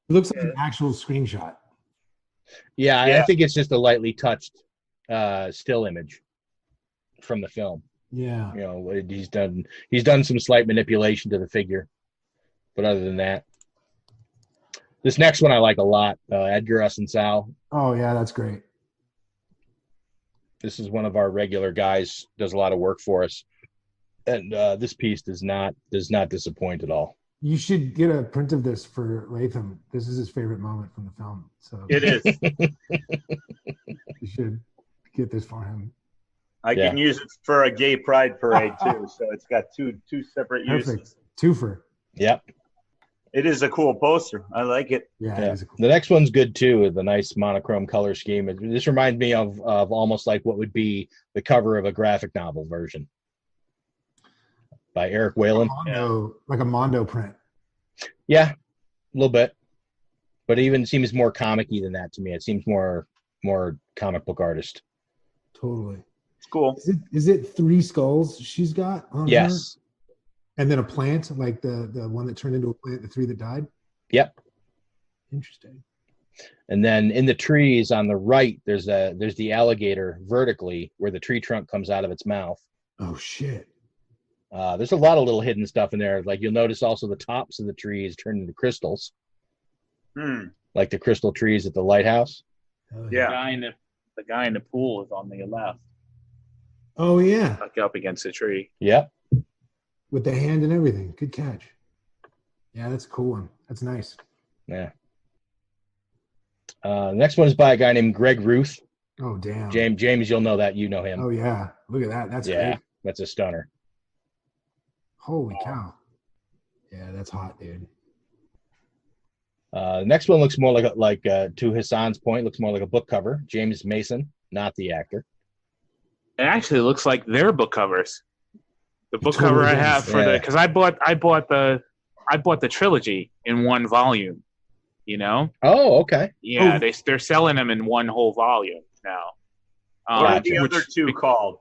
It looks like an actual screenshot. Yeah, I think it's just a lightly touched still image from the film. Yeah. He's done some slight manipulation to the figure. But other than that. This next one I like a lot, Edgar Asensao. Oh yeah, that's great. This is one of our regular guys, does a lot of work for us. And this piece does not disappoint at all. You should get a print of this for Latham. This is his favorite moment from the film. So it is. You should, get this for him. I can use it for a gay pride parade too. So it's got two separate uses. Twofer. Yep. It is a cool poster. I like it. Yeah. Yeah. The next one's good too, with a nice monochrome color scheme. This reminds me of almost like what would be the cover of a graphic novel version by Eric Whalen. Like a Mondo print. Yeah, a little bit, but it even seems more comic-y than that to me. It seems more comic book artist. Totally. It's cool. Is it 3 skulls she's got on her? Yes. And then a plant, like the one that turned into a plant, the 3 that died? Yep. Interesting. And then in the trees on the right, there's the alligator vertically where the tree trunk comes out of its mouth. Oh, shit. There's a lot of little hidden stuff in there. Like you'll notice also the tops of the trees turn into crystals. Like the crystal trees at the lighthouse. Oh, yeah. The guy in the pool is on the left. Oh, yeah. Like up against the tree. Yep. With the hand and everything. Good catch. Yeah, that's a cool one. That's nice. Yeah. Next one is by a guy named Greg Ruth. Oh, damn. James, you'll know that. You know him. Oh, yeah. Look at that. That's great. That's a stunner. Holy cow. Yeah, that's hot, dude. Next one looks more like to Hassan's point, looks more like a book cover. James Mason, not the actor. It actually looks like their book covers. The book cover I have for because I bought the trilogy in one volume. You know? Oh, okay. Yeah, they're selling them in one whole volume now. What are the other two called?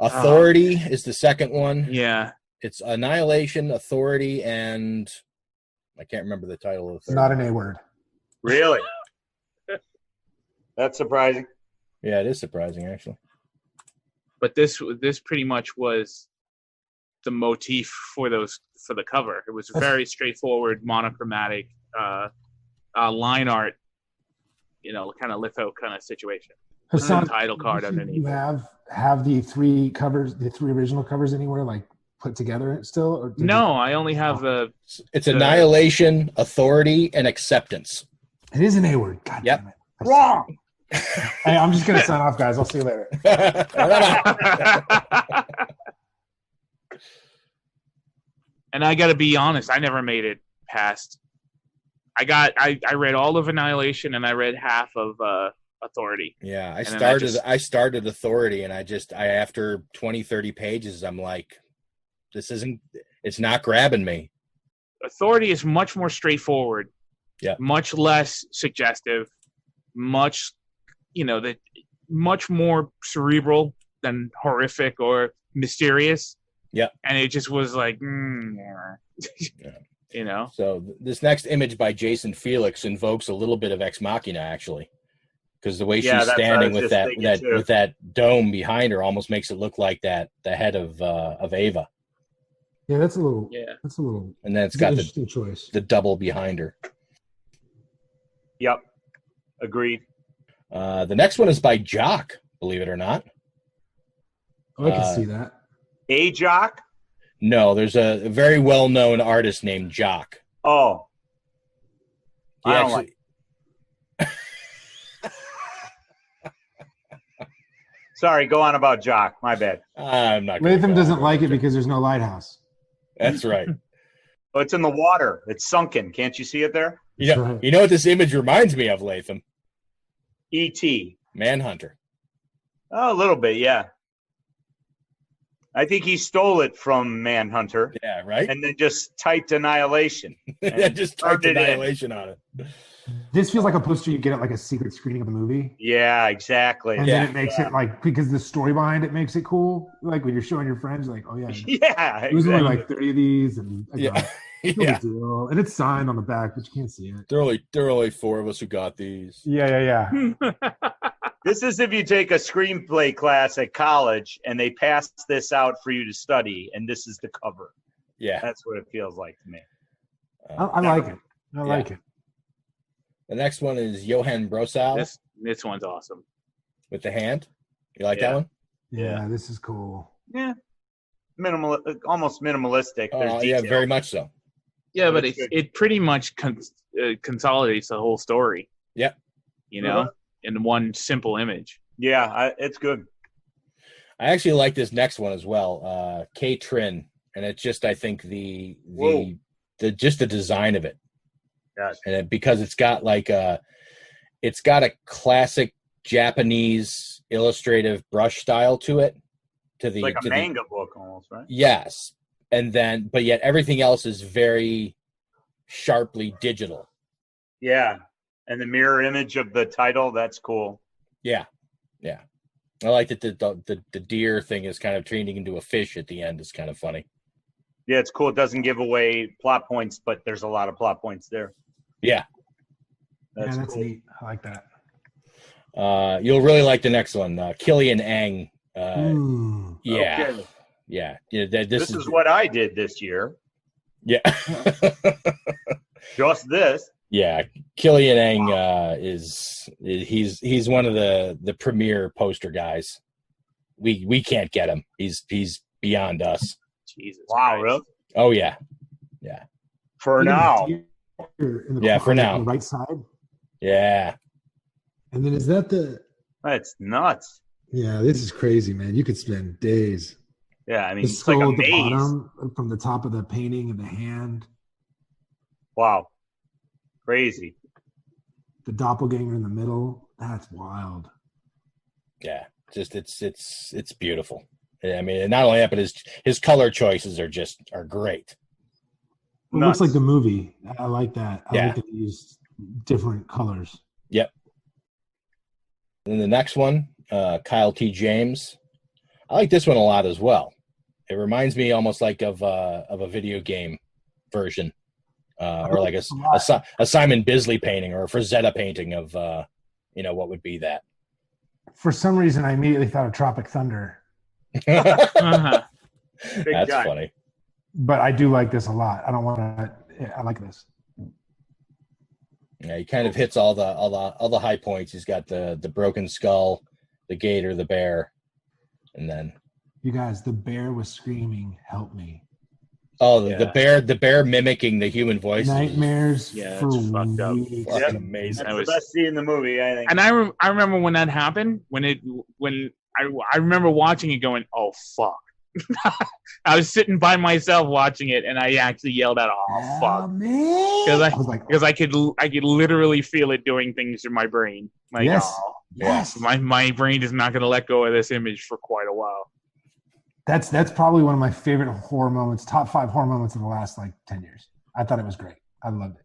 Authority is the second one. Yeah. It's Annihilation, Authority, and I can't remember the title of the third. It's not an A word. Really? That's surprising. Yeah, it is surprising, actually. But this pretty much was the motif for the cover. It was very straightforward, monochromatic line art, kind of litho kind of situation. Hassan, title card underneath. You have the 3 covers, the 3 original covers anywhere, like put together still? Or no, I only have the. It's Annihilation, Authority, and Acceptance. It is an A word. God damn it. Wrong. Hey, I'm just gonna sign off, guys. I'll see you later. And I got to be honest, I never made it past. I read all of Annihilation and I read half of Authority. Yeah, I started Authority and I after 20, 30 pages, I'm like, it's not grabbing me. Authority is much more straightforward. Yeah. Much less suggestive, much more cerebral than horrific or mysterious. Yeah. And it just was like, So this next image by Jason Felix invokes a little bit of Ex Machina, actually, because the way she's standing with that dome behind her almost makes it look like the head of Ava. Yeah, that's a little. And then it's got interesting choice. The double behind her. Yep. Agreed. The next one is by Jock, believe it or not. Oh, I can see that. A Jock? No, there's a very well-known artist named Jock. Oh. Sorry, go on about Jock. My bad. I'm not. Latham doesn't like it because there's no lighthouse. That's right. Oh, it's in the water. It's sunken. Can't you see it there? You know what this image reminds me of, Latham? E.T. Manhunter. Oh, a little bit, yeah. I think he stole it from Manhunter. Yeah, right? And then just typed Annihilation. And just typed Annihilation on it. This feels like a poster you get at like a secret screening of the movie. Yeah, exactly. And then it makes it like, because the story behind it makes it cool. Like when you're showing your friends, you're like, oh yeah. Yeah, There's only like 30 of these. And no yeah. deal. And it's signed on the back, but you can't see it. There are only 4 of us who got these. Yeah. This is if you take a screenplay class at college and they pass this out for you to study, and this is the cover. Yeah. That's what it feels like to me. I like it. I like it. The next one is Johann Brosau. This one's awesome. With the hand. You like that one? Yeah, this is cool. Yeah. Almost minimalistic. Oh, yeah, very much so. Yeah, but it pretty much consolidates the whole story. Yep. In one simple image. Yeah, it's good. I actually like this next one as well. K Trin, and it's just I think the just the design of it. Yes. And because it's got a classic Japanese illustrative brush style to it. Like a manga book almost, right? Yes. But yet everything else is very sharply digital. Yeah. And the mirror image of the title, that's cool. Yeah. Yeah. I like that the deer thing is kind of turning into a fish at the end. It's kind of funny. Yeah, it's cool. It doesn't give away plot points, but there's a lot of plot points there. Yeah. That's cool. neat. I like that. You'll really like the next one. Killian Ang. Yeah. Okay. Yeah. This is what I did this year. Yeah. Just this. Yeah. Killian Ang he's one of the premier poster guys. We can't get him. He's beyond us. Jesus. Wow, Christ. really? Oh yeah. Yeah. For now. Yeah, for now. On the right side. Yeah. And then is that the? That's nuts. Yeah, this is crazy, man. You could spend days. Yeah, I mean, The it's like skull a at the maze. bottom, from the top of the painting and the hand, Wow. Crazy. the doppelganger in the middle. That's wild. Yeah. Just it's beautiful. I mean, and not only that, but his color choices are great. It looks Nuts. like the movie. I like that. I Yeah. like that they used different colors. Yep. And the next one, Kyle T. James. I like this one a lot as well. It reminds me almost like of a video game version, or like a Simon Bisley painting or a Frazetta painting of what would be that. For some reason, I immediately thought of Tropic Thunder, Uh-huh. That's guy. funny. but I do like this a lot. I don't want to. I like this. Yeah, he kind of hits all the high points. He's got the broken skull, the gator, the bear, and then You guys, the bear was screaming, "Help me!" the bear mimicking the human voice. Nightmares Yeah, for it's fucked up. weeks. Fucking Yep. amazing. That's was- the best scene in the movie, I think. And I remember when that happened, when I remember watching it going, oh fuck. I was sitting by myself watching it and I actually yelled out, oh fuck. Man. Because I was like, Because I could literally feel it doing things in my brain. Like, Yes. oh, yes. my brain is not gonna let go of this image for quite a while. That's probably one of my favorite horror moments, top 5 horror moments of the last 10 years. I thought it was great. I loved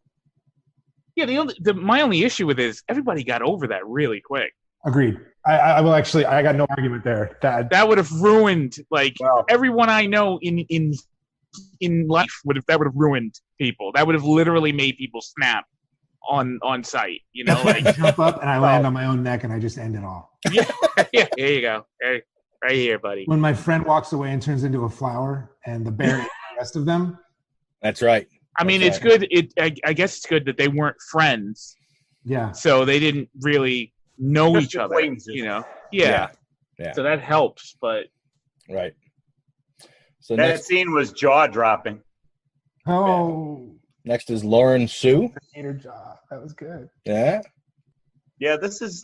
it. Yeah, my only issue with it is everybody got over that really quick. Agreed. I will actually. I got no argument there. That would have ruined Well- everyone I know in life would have ruined people. That would have literally made people snap on sight. Jump up and I land on my own neck and I just end it all. Yeah, there you go. Hey, right here, buddy. When my friend walks away and turns into a flower and the bear ate the rest of them. That's right. I mean, That's it's good. I guess it's good that they weren't friends, Yeah. so they didn't really know Just each other. acquaintances. Yeah. Yeah. So that helps, but Right. So That scene was jaw-dropping. Oh, next is Lauren Sue. Gator jaw. That was good. Yeah. Yeah, this is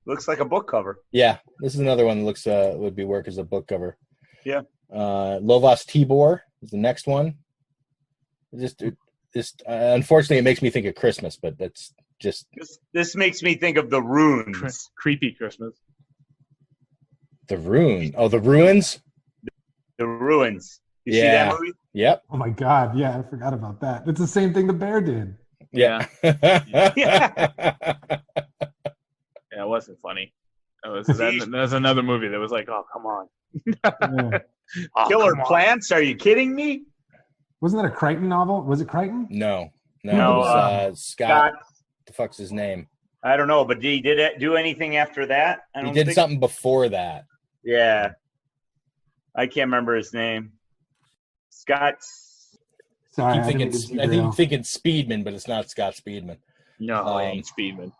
looks like a book cover. Yeah. This is another one that looks would be work as a book cover. Yeah. Lovas Tibor is the next one. Unfortunately, it makes me think of Christmas, but that's just This makes me think of the runes. creepy Christmas. the rune. Oh, the ruins. The ruins. You see Yeah. that movie? Yep. Oh my God. Yeah, I forgot about that. It's the same thing the bear did. Yeah. Yeah, it wasn't funny. That was another movie that was like, oh, come on. Yeah. Oh, Killer come on. Plants? Are you kidding me? Wasn't that a Crichton novel? Was it Crichton? No. No, It was Scott. The fuck's his name? I don't know, but did he do anything after that? I He don't did think- something before that. Yeah. I can't remember his name. Sorry, I I keep didn't thinking, mean to I think derail. thinking Speedman, but it's not Scott Speedman. No, it ain't Speedman.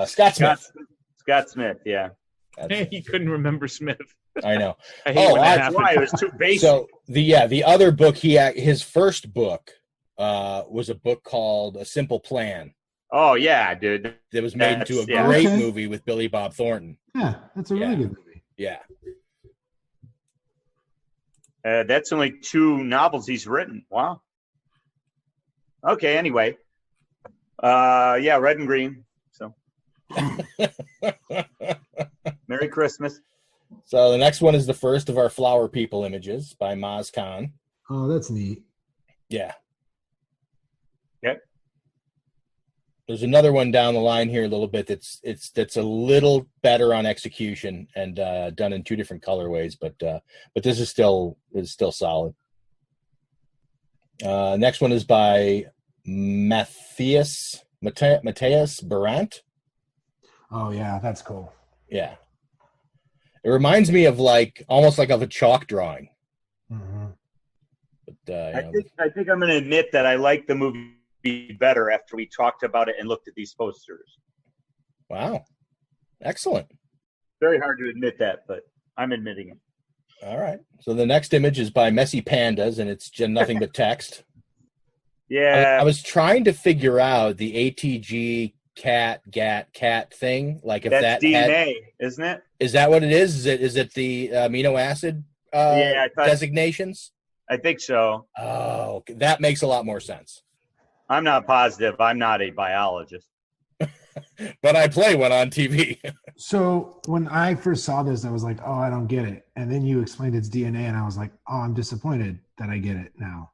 Scott Smith. Scott Smith, yeah. He couldn't remember Smith. I know. I hate when that That's happens. why it was too basic. So the other book his first book was a book called A Simple Plan, Oh yeah, dude. That was made into a Yeah. great Okay. movie with Billy Bob Thornton. Yeah, that's a really good movie. Yeah. That's only 2 novels he's written. Wow. Okay. Anyway. Yeah, red and green. So. Merry Christmas. So the next one is the first of our Flower People images by Maz Khan. Oh, that's neat. Yeah. Yep. There's another one down the line here a little bit that's a little better on execution and done in 2 different colorways, but this is still solid. Next one is by Matthias Barant. Oh yeah, that's cool. Yeah. It reminds me of almost like of a chalk drawing. Mm-hmm. But, I think I'm going to admit that I like the movie better after we talked about it and looked at these posters. Wow. Excellent. Very hard to admit that, but I'm admitting it. All right. So the next image is by Messy Pandas, and it's nothing but text. Yeah. I was trying to figure out the ATG cat thing. Like if that's that DNA, isn't it? Is that what it is? Is it the amino acid designations? I think so. Oh, that makes a lot more sense. I'm not positive. I'm not a biologist. But I play one on TV. So when I first saw this, I was like, oh, I don't get it. And then you explained it's DNA, and I was like, oh, I'm disappointed that I get it now.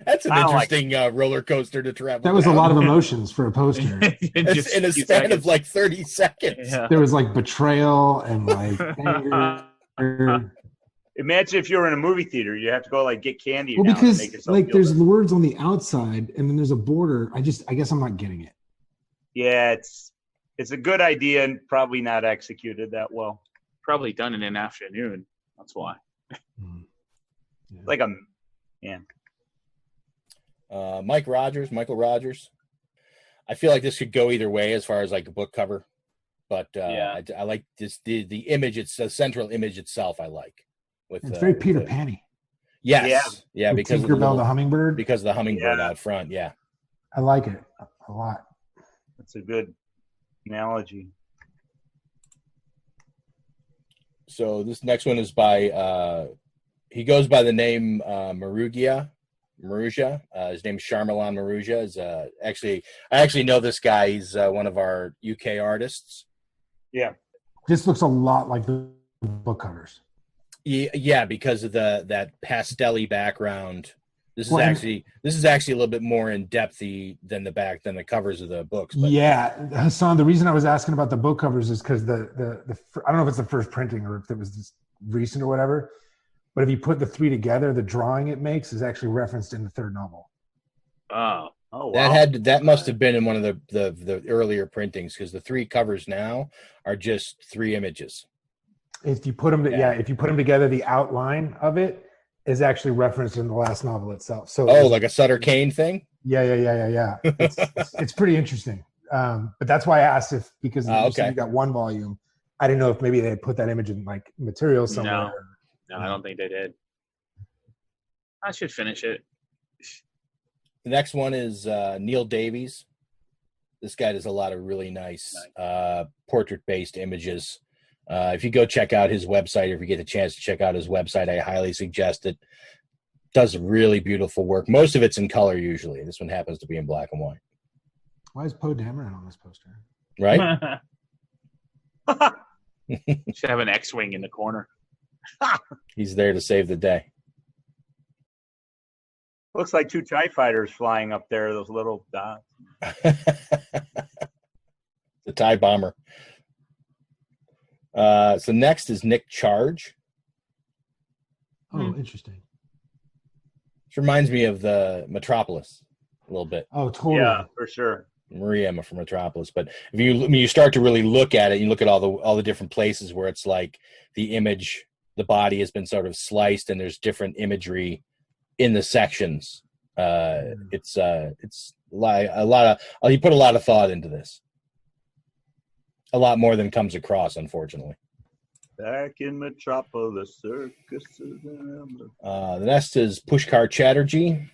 That's an interesting roller coaster to travel. That was down. a lot of emotions for a poster. It's in a span of 30 seconds. Yeah. There was betrayal and anger. Imagine if you were in a movie theater, you have to go get candy. Well, now because to make yourself feel there's better. words on the outside and then there's a border. I guess I'm not getting it. Yeah, it's a good idea and probably not executed that well. Probably done in an afternoon. That's why. Yeah. Michael Rogers. I feel like this could go either way as far as a book cover, but I like this the image. It's the central image itself. I like. It's very Peter Pan-y. Yes, yeah, With because Tinkerbell the hummingbird. Because of the hummingbird out front. Yeah, I like it a lot. That's a good analogy. So this next one is by he goes by the name Marugia. His name is Sharmalan Marugia. Is I actually know this guy. He's one of our UK artists. Yeah. This looks a lot like the book covers. Yeah, because of that pastel-y background. This is actually a little bit more in depth than the covers of the books. But. Yeah, Hassan. The reason I was asking about the book covers is because the I don't know if it's the first printing or if it was just recent or whatever. But if you put the 3 together, the drawing it makes is actually referenced in the 3rd novel. Oh, wow. That must have been in one of the earlier printings because the 3 covers now are just 3 images. If you put them, if you put them together, the outline of it is actually referenced in the last novel itself. So, like a Sutter Kane thing. Yeah. It's pretty interesting. But that's why I asked because you said you got 1 volume. I didn't know if maybe they had put that image in material somewhere. No, I don't think they did. I should finish it. The next one is Neil Davies. This guy does a lot of really nice portrait-based images. If you go check out his website, if you get a chance to check out his website, I highly suggest it. Does really beautiful work. Most of it's in color usually. This one happens to be in black and white. Why is Poe Dameron on this poster? Right? Should have an X-wing in the corner. He's there to save the day. Looks like 2 TIE fighters flying up there, those little dots. The TIE bomber. So next is Nick Charge. Oh, interesting. Which reminds me of the Metropolis a little bit. Oh, totally. Yeah, for sure. Maria from Metropolis. But if you start to really look at it, you look at all the different places where it's like the image, the body has been sort of sliced, and there's different imagery in the sections. It's like a lot of you put a lot of thought into this. A lot more than comes across, unfortunately. Back in Metropolis, circuses. The next is Pushkar Chatterjee.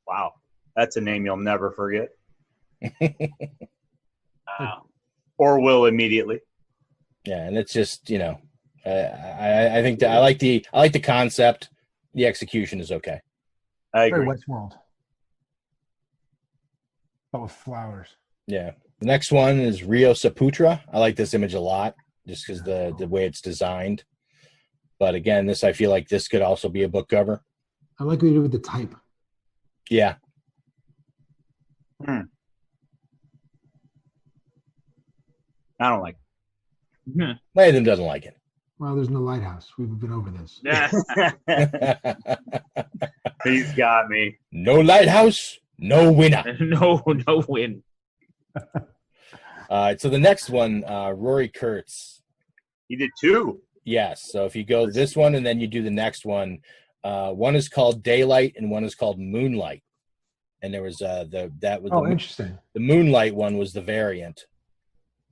Wow. That's a name you'll never forget. Or will immediately. Yeah, and it's just, you know, I think that I like the concept. The execution is okay. I agree. Very Westworld, but with flowers. Yeah. The next one is Rio Saputra. I like this image a lot, just because the way it's designed. But again, this, I feel like this could also be a book cover. I like what you did with the type. Yeah. I don't like it. Latham doesn't like it. Well, there's no lighthouse. We've been over this. He's got me. No lighthouse, no winner. no win. So the next one, Rory Kurtz. He did 2. Yes. So if you go this one and then you do the next one, one is called Daylight and one is called Moonlight. And there was interesting. The Moonlight one was the variant.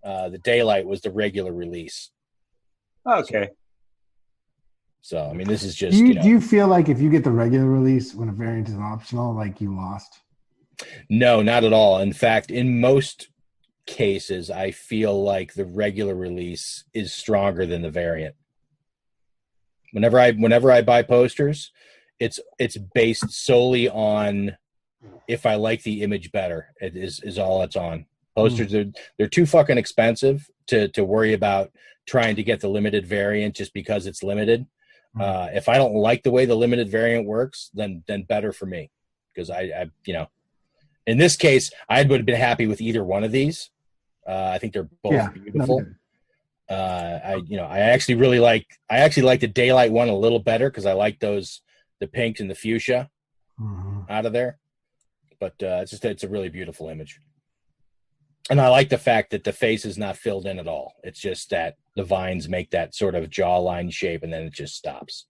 The Daylight was the regular release. Okay. So I mean, this is just. Do you feel like if you get the regular release when a variant is optional, like you lost? No, not at all. In fact, in most cases, I feel like the regular release is stronger than the variant. Whenever I buy posters, it's based solely on if I like the image better. It is all it's on. Posters they're too fucking expensive to worry about trying to get the limited variant just because it's limited. If I don't like the way the limited variant works, then better for me, because I you know, in this case I would have been happy with either one of these. I think they're both beautiful. I actually like the Daylight one a little better because I like the pinks and the fuchsia out of there. But it's a really beautiful image. And I like the fact that the face is not filled in at all. It's just that the vines make that sort of jawline shape, and then it just stops.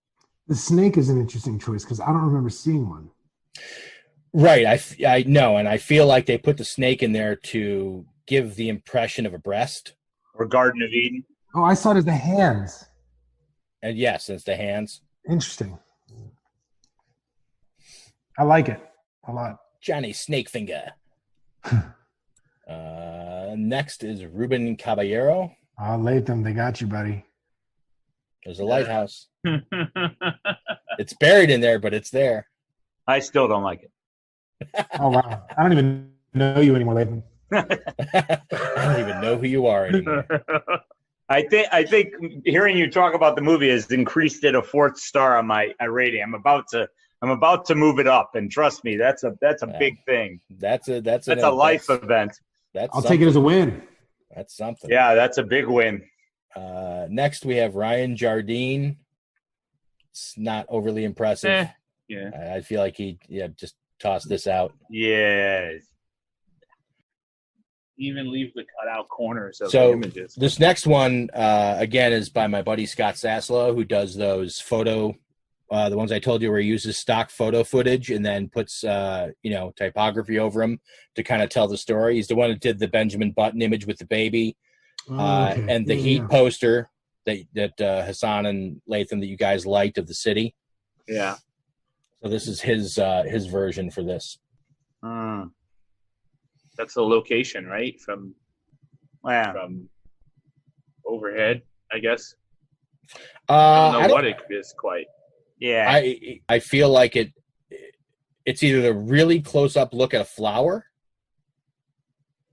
The snake is an interesting choice because I don't remember seeing one. Right. I know, and I feel like they put the snake in there to give the impression of a breast. Or Garden of Eden. Oh, I saw it as the hands. And yes, it's the hands. Interesting. I like it a lot. Johnny Snakefinger. Next is Ruben Caballero. Oh, Latham, they got you, buddy. There's a lighthouse. It's buried in there, but it's there. I still don't like it. Oh, wow. I don't even know you anymore, Latham. I don't even know who you are anymore. I think hearing you talk about the movie has increased it a 4th star on my rating. I'm about to move it up, and trust me, that's a big thing. That's a life event. I'll take it as a win. That's something. Yeah, that's a big win. Next we have Ryan Jardine. It's not overly impressive. Yeah. I feel like he just tossed this out. Yeah. Even leave the cutout corners of So the images. this next one, again, is by my buddy Scott Saslow, who does those photo, the ones I told you where he uses stock photo footage and then puts, typography over them to kind of tell the story. He's the one that did the Benjamin Button image with the baby and the Heat poster that Hassan and Latham that you guys liked of the city. Yeah. So this is his version for this. That's the location, right? From overhead, I guess. I don't know what it is quite. Yeah. I feel like it's either a really close up look at a flower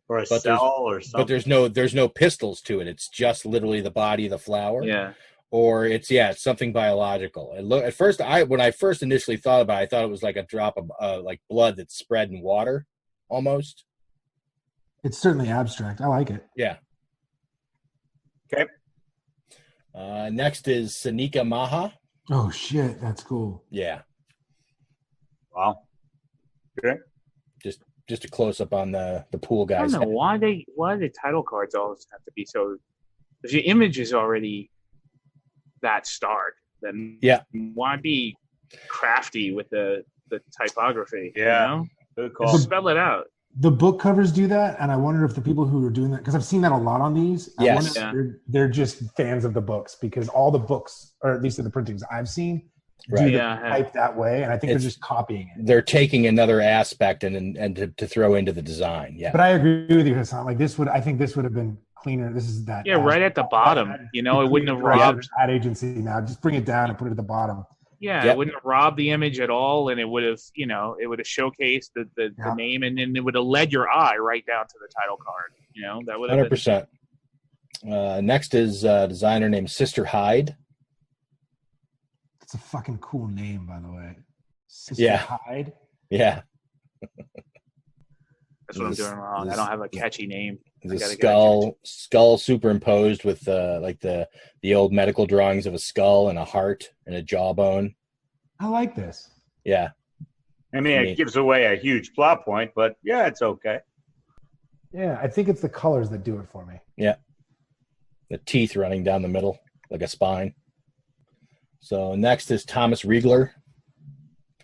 or a cell or something. But there's no pistils to it. It's just literally the body of the flower. Yeah. Or it's something biological. At first when I first initially thought about it, I thought it was like a drop of like blood that's spread in water almost. It's certainly abstract. I like it. Yeah. Okay. Next is Sanika Maha. Oh shit, that's cool. Yeah. Wow. Okay. Just a close up on the pool guys. I don't know why the title cards always have to be so. If your image is already that stark, then why be crafty with the typography? Yeah. You know? Good call. Just spell it out. The book covers do that, and I wonder if the people who are doing that, because I've seen that a lot on these, yes, they're just fans of the books, because all the books, or at least in the printings I've seen, Right. the type that way, and I think they're just copying it. They're taking another aspect and to throw into the design. Yeah. But I agree with you, Hassan. Like I think this would have been cleaner. This is that. Yeah, right at the bottom. You know, it wouldn't have robbed ad agency. Now just bring it down and put it at the bottom. Yeah, it wouldn't have robbed the image at all, and it would have, you know, it would have showcased the name, and then it would have led your eye right down to the title card. You know, that would have 100%. Next is a designer named Sister Hyde. It's a fucking cool name, by the way. Sister Hyde. Yeah. That's what I'm doing wrong. I don't have a catchy name. The skull superimposed with like the old medical drawings of a skull and a heart and a jawbone. I like this. Yeah. I mean, it gives away a huge plot point, but yeah, it's okay. Yeah, I think it's the colors that do it for me. Yeah. The teeth running down the middle like a spine. So next is Thomas Riegler.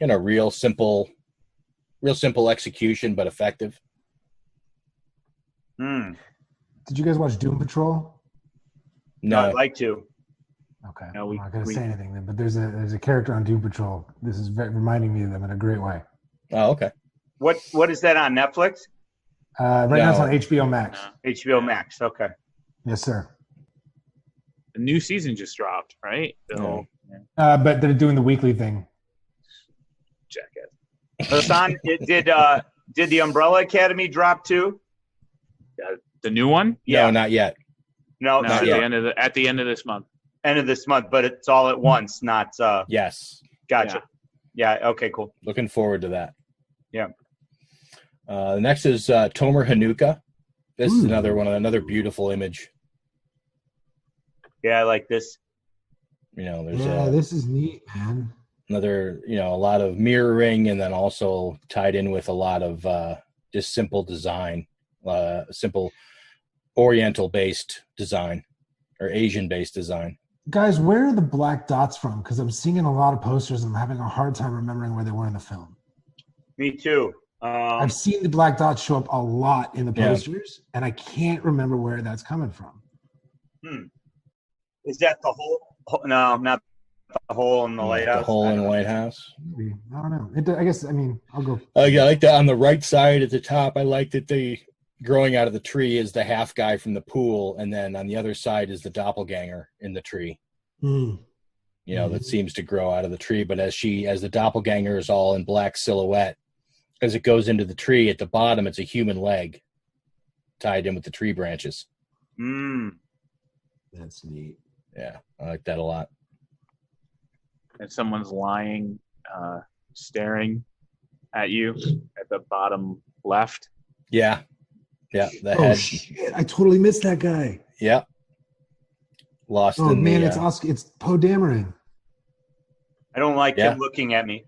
You know, real simple execution, but effective. Did you guys watch Doom Patrol? No, I'd like to. Okay, no, I'm not going to say anything then. But there's a character on Doom Patrol. This is reminding me of them in a great way. Oh, okay. What is that on Netflix? Right now it's on HBO Max. HBO Max. Okay. Yes, sir. The new season just dropped, right? So, but they're doing the weekly thing. Check it. Hassan, did the Umbrella Academy drop too? The new one? No, not yet. No, not yet. At the end of this month. End of this month, but it's all at once, not. Yes. Gotcha. Yeah. Okay. Cool. Looking forward to that. Yeah. Next is Tomer Hanukkah. This is another beautiful image. Yeah, I like this. You know, there's this is neat, man. Another, you know, a lot of mirroring, and then also tied in with a lot of just simple design, simple Oriental-based design or Asian-based design. Guys, where are the black dots from? Because I'm seeing a lot of posters and I'm having a hard time remembering where they were in the film. Me too. I've seen the black dots show up a lot in the posters, and I can't remember where that's coming from. Is that the hole? No, not the hole in the lighthouse. The hole in the lighthouse. Maybe. I don't know. I guess, I mean, I'll go. I like that on the right side at the top. I like that the growing out of the tree is the half guy from the pool, and then on the other side is the doppelganger in the tree. You know, that seems to grow out of the tree. But as the doppelganger is all in black silhouette, as it goes into the tree at the bottom, it's a human leg tied in with the tree branches. That's neat. Yeah, I like that a lot. And someone's lying, staring at you at the bottom left. Yeah. Yeah. The head. Shit. I totally missed that guy. Yeah. Lost in man, the, it's Oscar. It's Poe Dameron. I don't like him looking at me.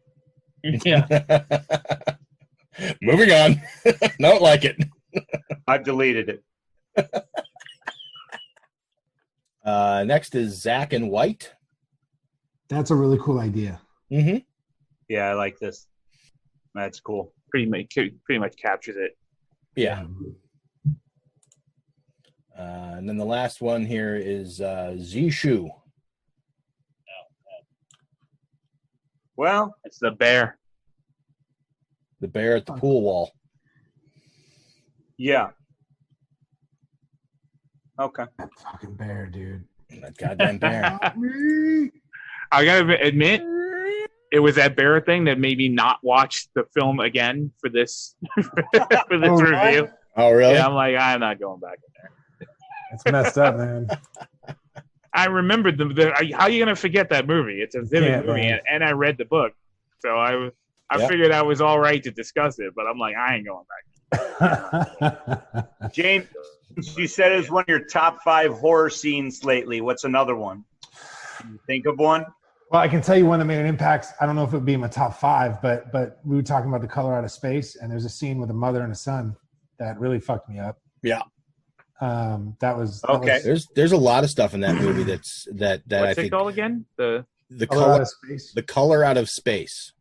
Yeah. Moving on. Don't like it. I've deleted it. Next is Zach and White. That's a really cool idea. Yeah, I like this. That's cool. Pretty much captures it. Yeah. And then the last one here is Zishu. Well, it's the bear. The bear at the pool wall. Yeah. Okay. That fucking bear, dude. That goddamn bear. I gotta admit, it was that bear thing that made me not watch the film again for this review. Oh, really? Yeah, I'm like, I'm not going back in there. It's messed up, man. I remembered how are you gonna forget that movie? It's a vivid movie, and I read the book, so I figured I was all right to discuss it, but I'm like, I ain't going back. James, you said it was one of your top 5 horror scenes lately. What's another one? Can you think of one? Well, I can tell you one that made an impact. I don't know if it would be in my top 5, but we were talking about The Color Out of Space, and there's a scene with a mother and a son that really fucked me up. Yeah. That was okay. There's a lot of stuff in that movie that What's I think. it called again? The Color Out of Space. The Color Out of Space.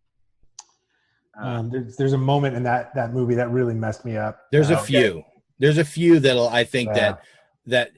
There's a moment in that movie that really messed me up. There's a few. There's a few I think that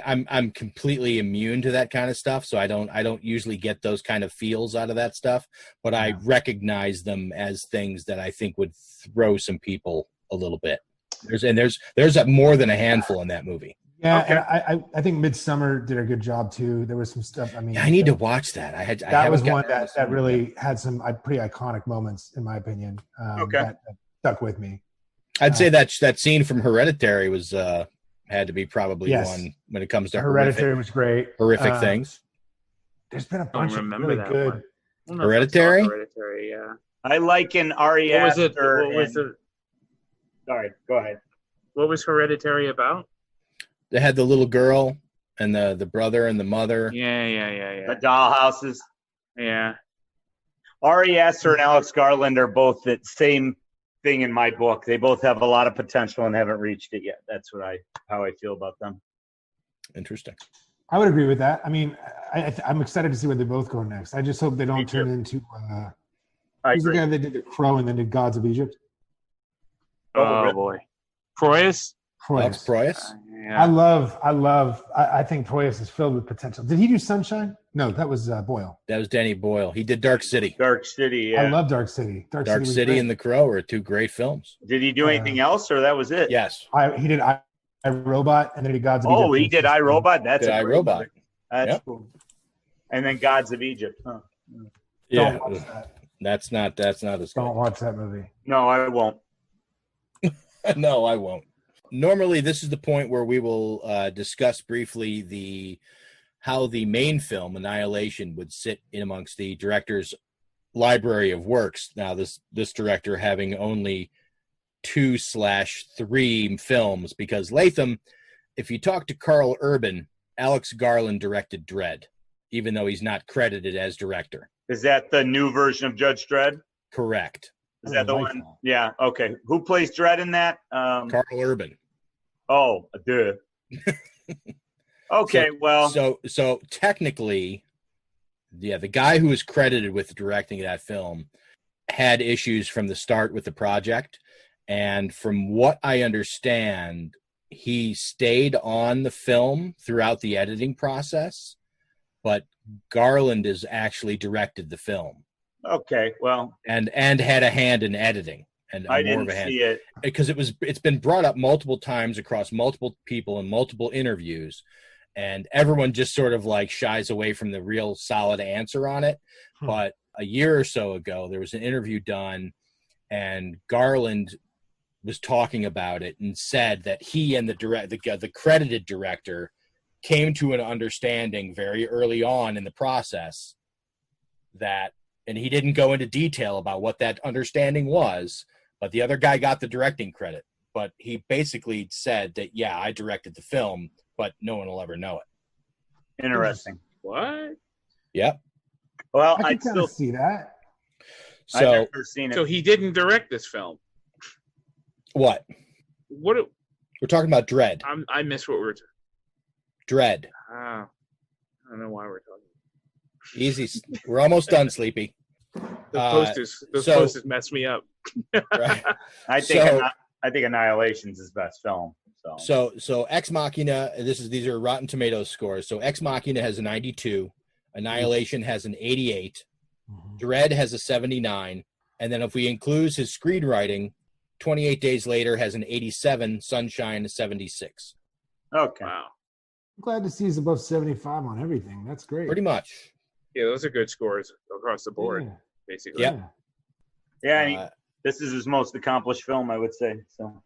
I'm completely immune to that kind of stuff, so I don't usually get those kind of feels out of that stuff, but I recognize them as things that I think would throw some people a little bit. There's more than a handful in that movie. Yeah, and I think Midsummer did a good job too. There was some stuff. I mean, I need to watch that. That was one that really had some pretty iconic moments, in my opinion. That stuck with me. I'd say that scene from Hereditary was had to be probably one when it comes to Hereditary was great. Horrific things. There's been a bunch of really good Hereditary. Hereditary, yeah. I like an Ari Aster. Sorry, go ahead. What was Hereditary about? They had the little girl and the brother and the mother. Yeah. The dollhouses. Yeah. Ari Aster and Alex Garland are both the same thing in my book. They both have a lot of potential and haven't reached it yet. That's how I feel about them. Interesting. I would agree with that. I mean, I'm excited to see where they both go next. I just hope they don't turn into. Who's the guy that did The Crow and then did Gods of Egypt? Oh boy, Proyas. Alex Proyas. Yeah. I think Proyas is filled with potential. Did he do Sunshine? No, that was Boyle. That was Danny Boyle. He did Dark City. Dark City, yeah. I love Dark City. Dark City and The Crow are two great films. Did he do anything else, or that was it? Yes. He did I, Robot, and then he did Gods of Egypt. Oh, he did I, Robot? That's I, Robot. That's cool. And then Gods of Egypt, huh? Yeah. That's not as good. Don't watch that movie. No, I won't. No, I won't. Normally, this is the point where we will discuss briefly how the main film, Annihilation, would sit in amongst the director's library of works. Now, this director having only 2/3 films, because Latham, if you talk to Carl Urban, Alex Garland directed Dredd, even though he's not credited as director. Is that the new version of Judge Dredd? Correct. Is that the one? Yeah. Okay. Who plays Dredd in that? Carl Urban. Oh, duh. Okay. So technically, the guy who was credited with directing that film had issues from the start with the project, and from what I understand, he stayed on the film throughout the editing process, but Garland has actually directed the film. Okay, well, and had a hand in editing, and I didn't see it because it's been brought up multiple times across multiple people in multiple interviews, and everyone just sort of like shies away from the real solid answer on it. But a year or so ago, there was an interview done, and Garland was talking about it and said that he and the credited director came to an understanding very early on in the process that. And he didn't go into detail about what that understanding was, but the other guy got the directing credit. But he basically said that, yeah, I directed the film, but no one will ever know it. Interesting. What? Yep. Well, I can still see that. I've never seen it. So he didn't direct this film. What? What? We're talking about Dredd. I missed what we were talking. Dredd. I don't know why we're talking. Easy. We're almost done, Sleepy. Those posters messed me up. Right. I think Annihilation's his best film. So Ex Machina. These are Rotten Tomatoes scores. So Ex Machina has a 92. Annihilation has an 88. Dredd has a 79. And then if we include his screenwriting, 28 Days Later has an 87. Sunshine a 76. Okay. Wow. I'm glad to see he's above 75 on everything. That's great. Pretty much. Yeah, those are good scores across the board, basically. Yep. Yeah, this is his most accomplished film, I would say. So,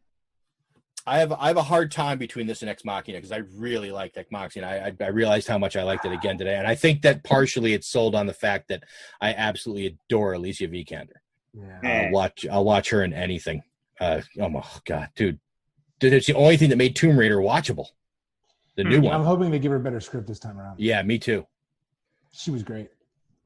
I have a hard time between this and Ex Machina because I really liked Ex Machina. I realized how much I liked it again today, and I think that partially it's sold on the fact that I absolutely adore Alicia Vikander. Yeah. I'll watch her in anything. Oh my god, dude! It's the only thing that made Tomb Raider watchable. The new one. I'm hoping they give her a better script this time around. Yeah, me too. She was great.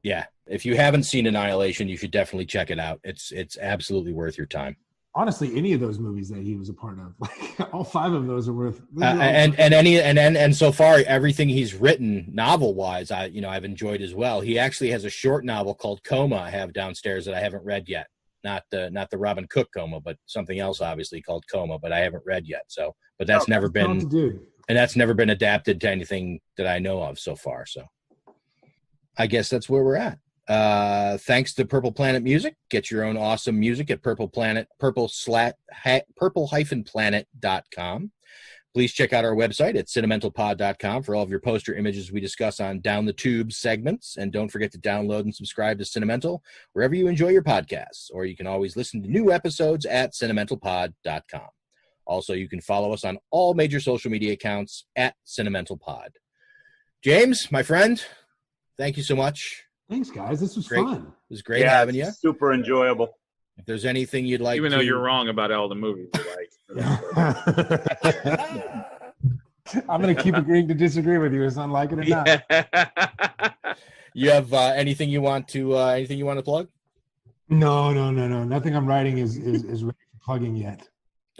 Yeah. If you haven't seen Annihilation, you should definitely check it out. It's absolutely worth your time. Honestly, any of those movies that he was a part of, like all 5 of those are worth. And so far, everything he's written novel wise, I've enjoyed as well. He actually has a short novel called Coma I have downstairs that I haven't read yet. not the Robin Cook coma, but something else obviously called Coma, but I haven't read yet. So, but that's never been, and that's never been adapted to anything that I know of so far. So I guess that's where we're at. Thanks to Purple Planet Music. Get your own awesome music at purple-planet.com. Please check out our website at cinementalpod.com for all of your poster images we discuss on Down the Tube segments. And don't forget to download and subscribe to Cinemental wherever you enjoy your podcasts, or you can always listen to new episodes at cinementalpod.com. Also, you can follow us on all major social media accounts at cinementalpod. James, my friend, thank you so much. Thanks, guys. This was great. fun. It was great having you. Super enjoyable. If there's anything you'd like Even though you're wrong about all the movies you like. I'm going to keep agreeing to disagree with you, as unlike it or not. You have anything you want to plug? No. Nothing I'm writing is ready for plugging yet.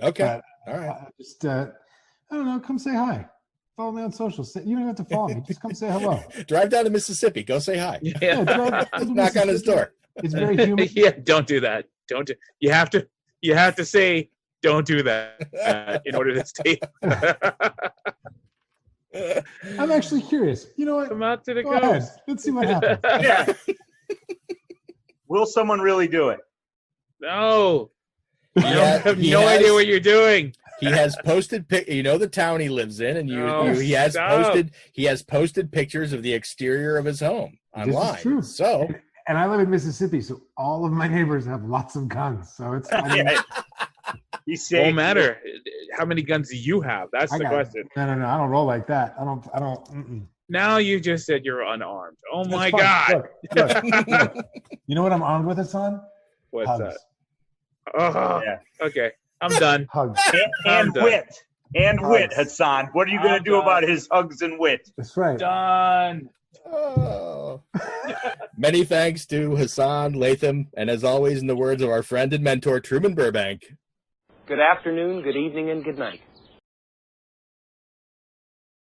Okay. All right. I don't know. Come say hi. Follow me on social. You don't have to follow me. Just come say hello. Drive down to Mississippi. Go say hi. Yeah, knock on his door. It's very human. Yeah, don't do that. You have to say don't do that in order to stay. I'm actually curious. You know what? Come out to the Go ahead. Let's see what happens. Yeah. Will someone really do it? No. You have no idea what you're doing. He has posted the town he lives in, and he has posted pictures of the exterior of his home online. This is true. So, and I live in Mississippi, so all of my neighbors have lots of guns. So it's won't matter. How many guns do you have? That's the question. No. I don't roll like that. I don't. Now you just said you're unarmed. Oh my fine. God! Look. You know what I'm armed with, Hassan? What's Hugs. that? Oh, yeah. Okay. I'm done. Hugs. And wit. And wit, Hassan. What are you going to do about his hugs and wit? That's right. Done. Oh. Many thanks to Hassan Latham, and as always, in the words of our friend and mentor, Truman Burbank. Good afternoon, good evening, and good night.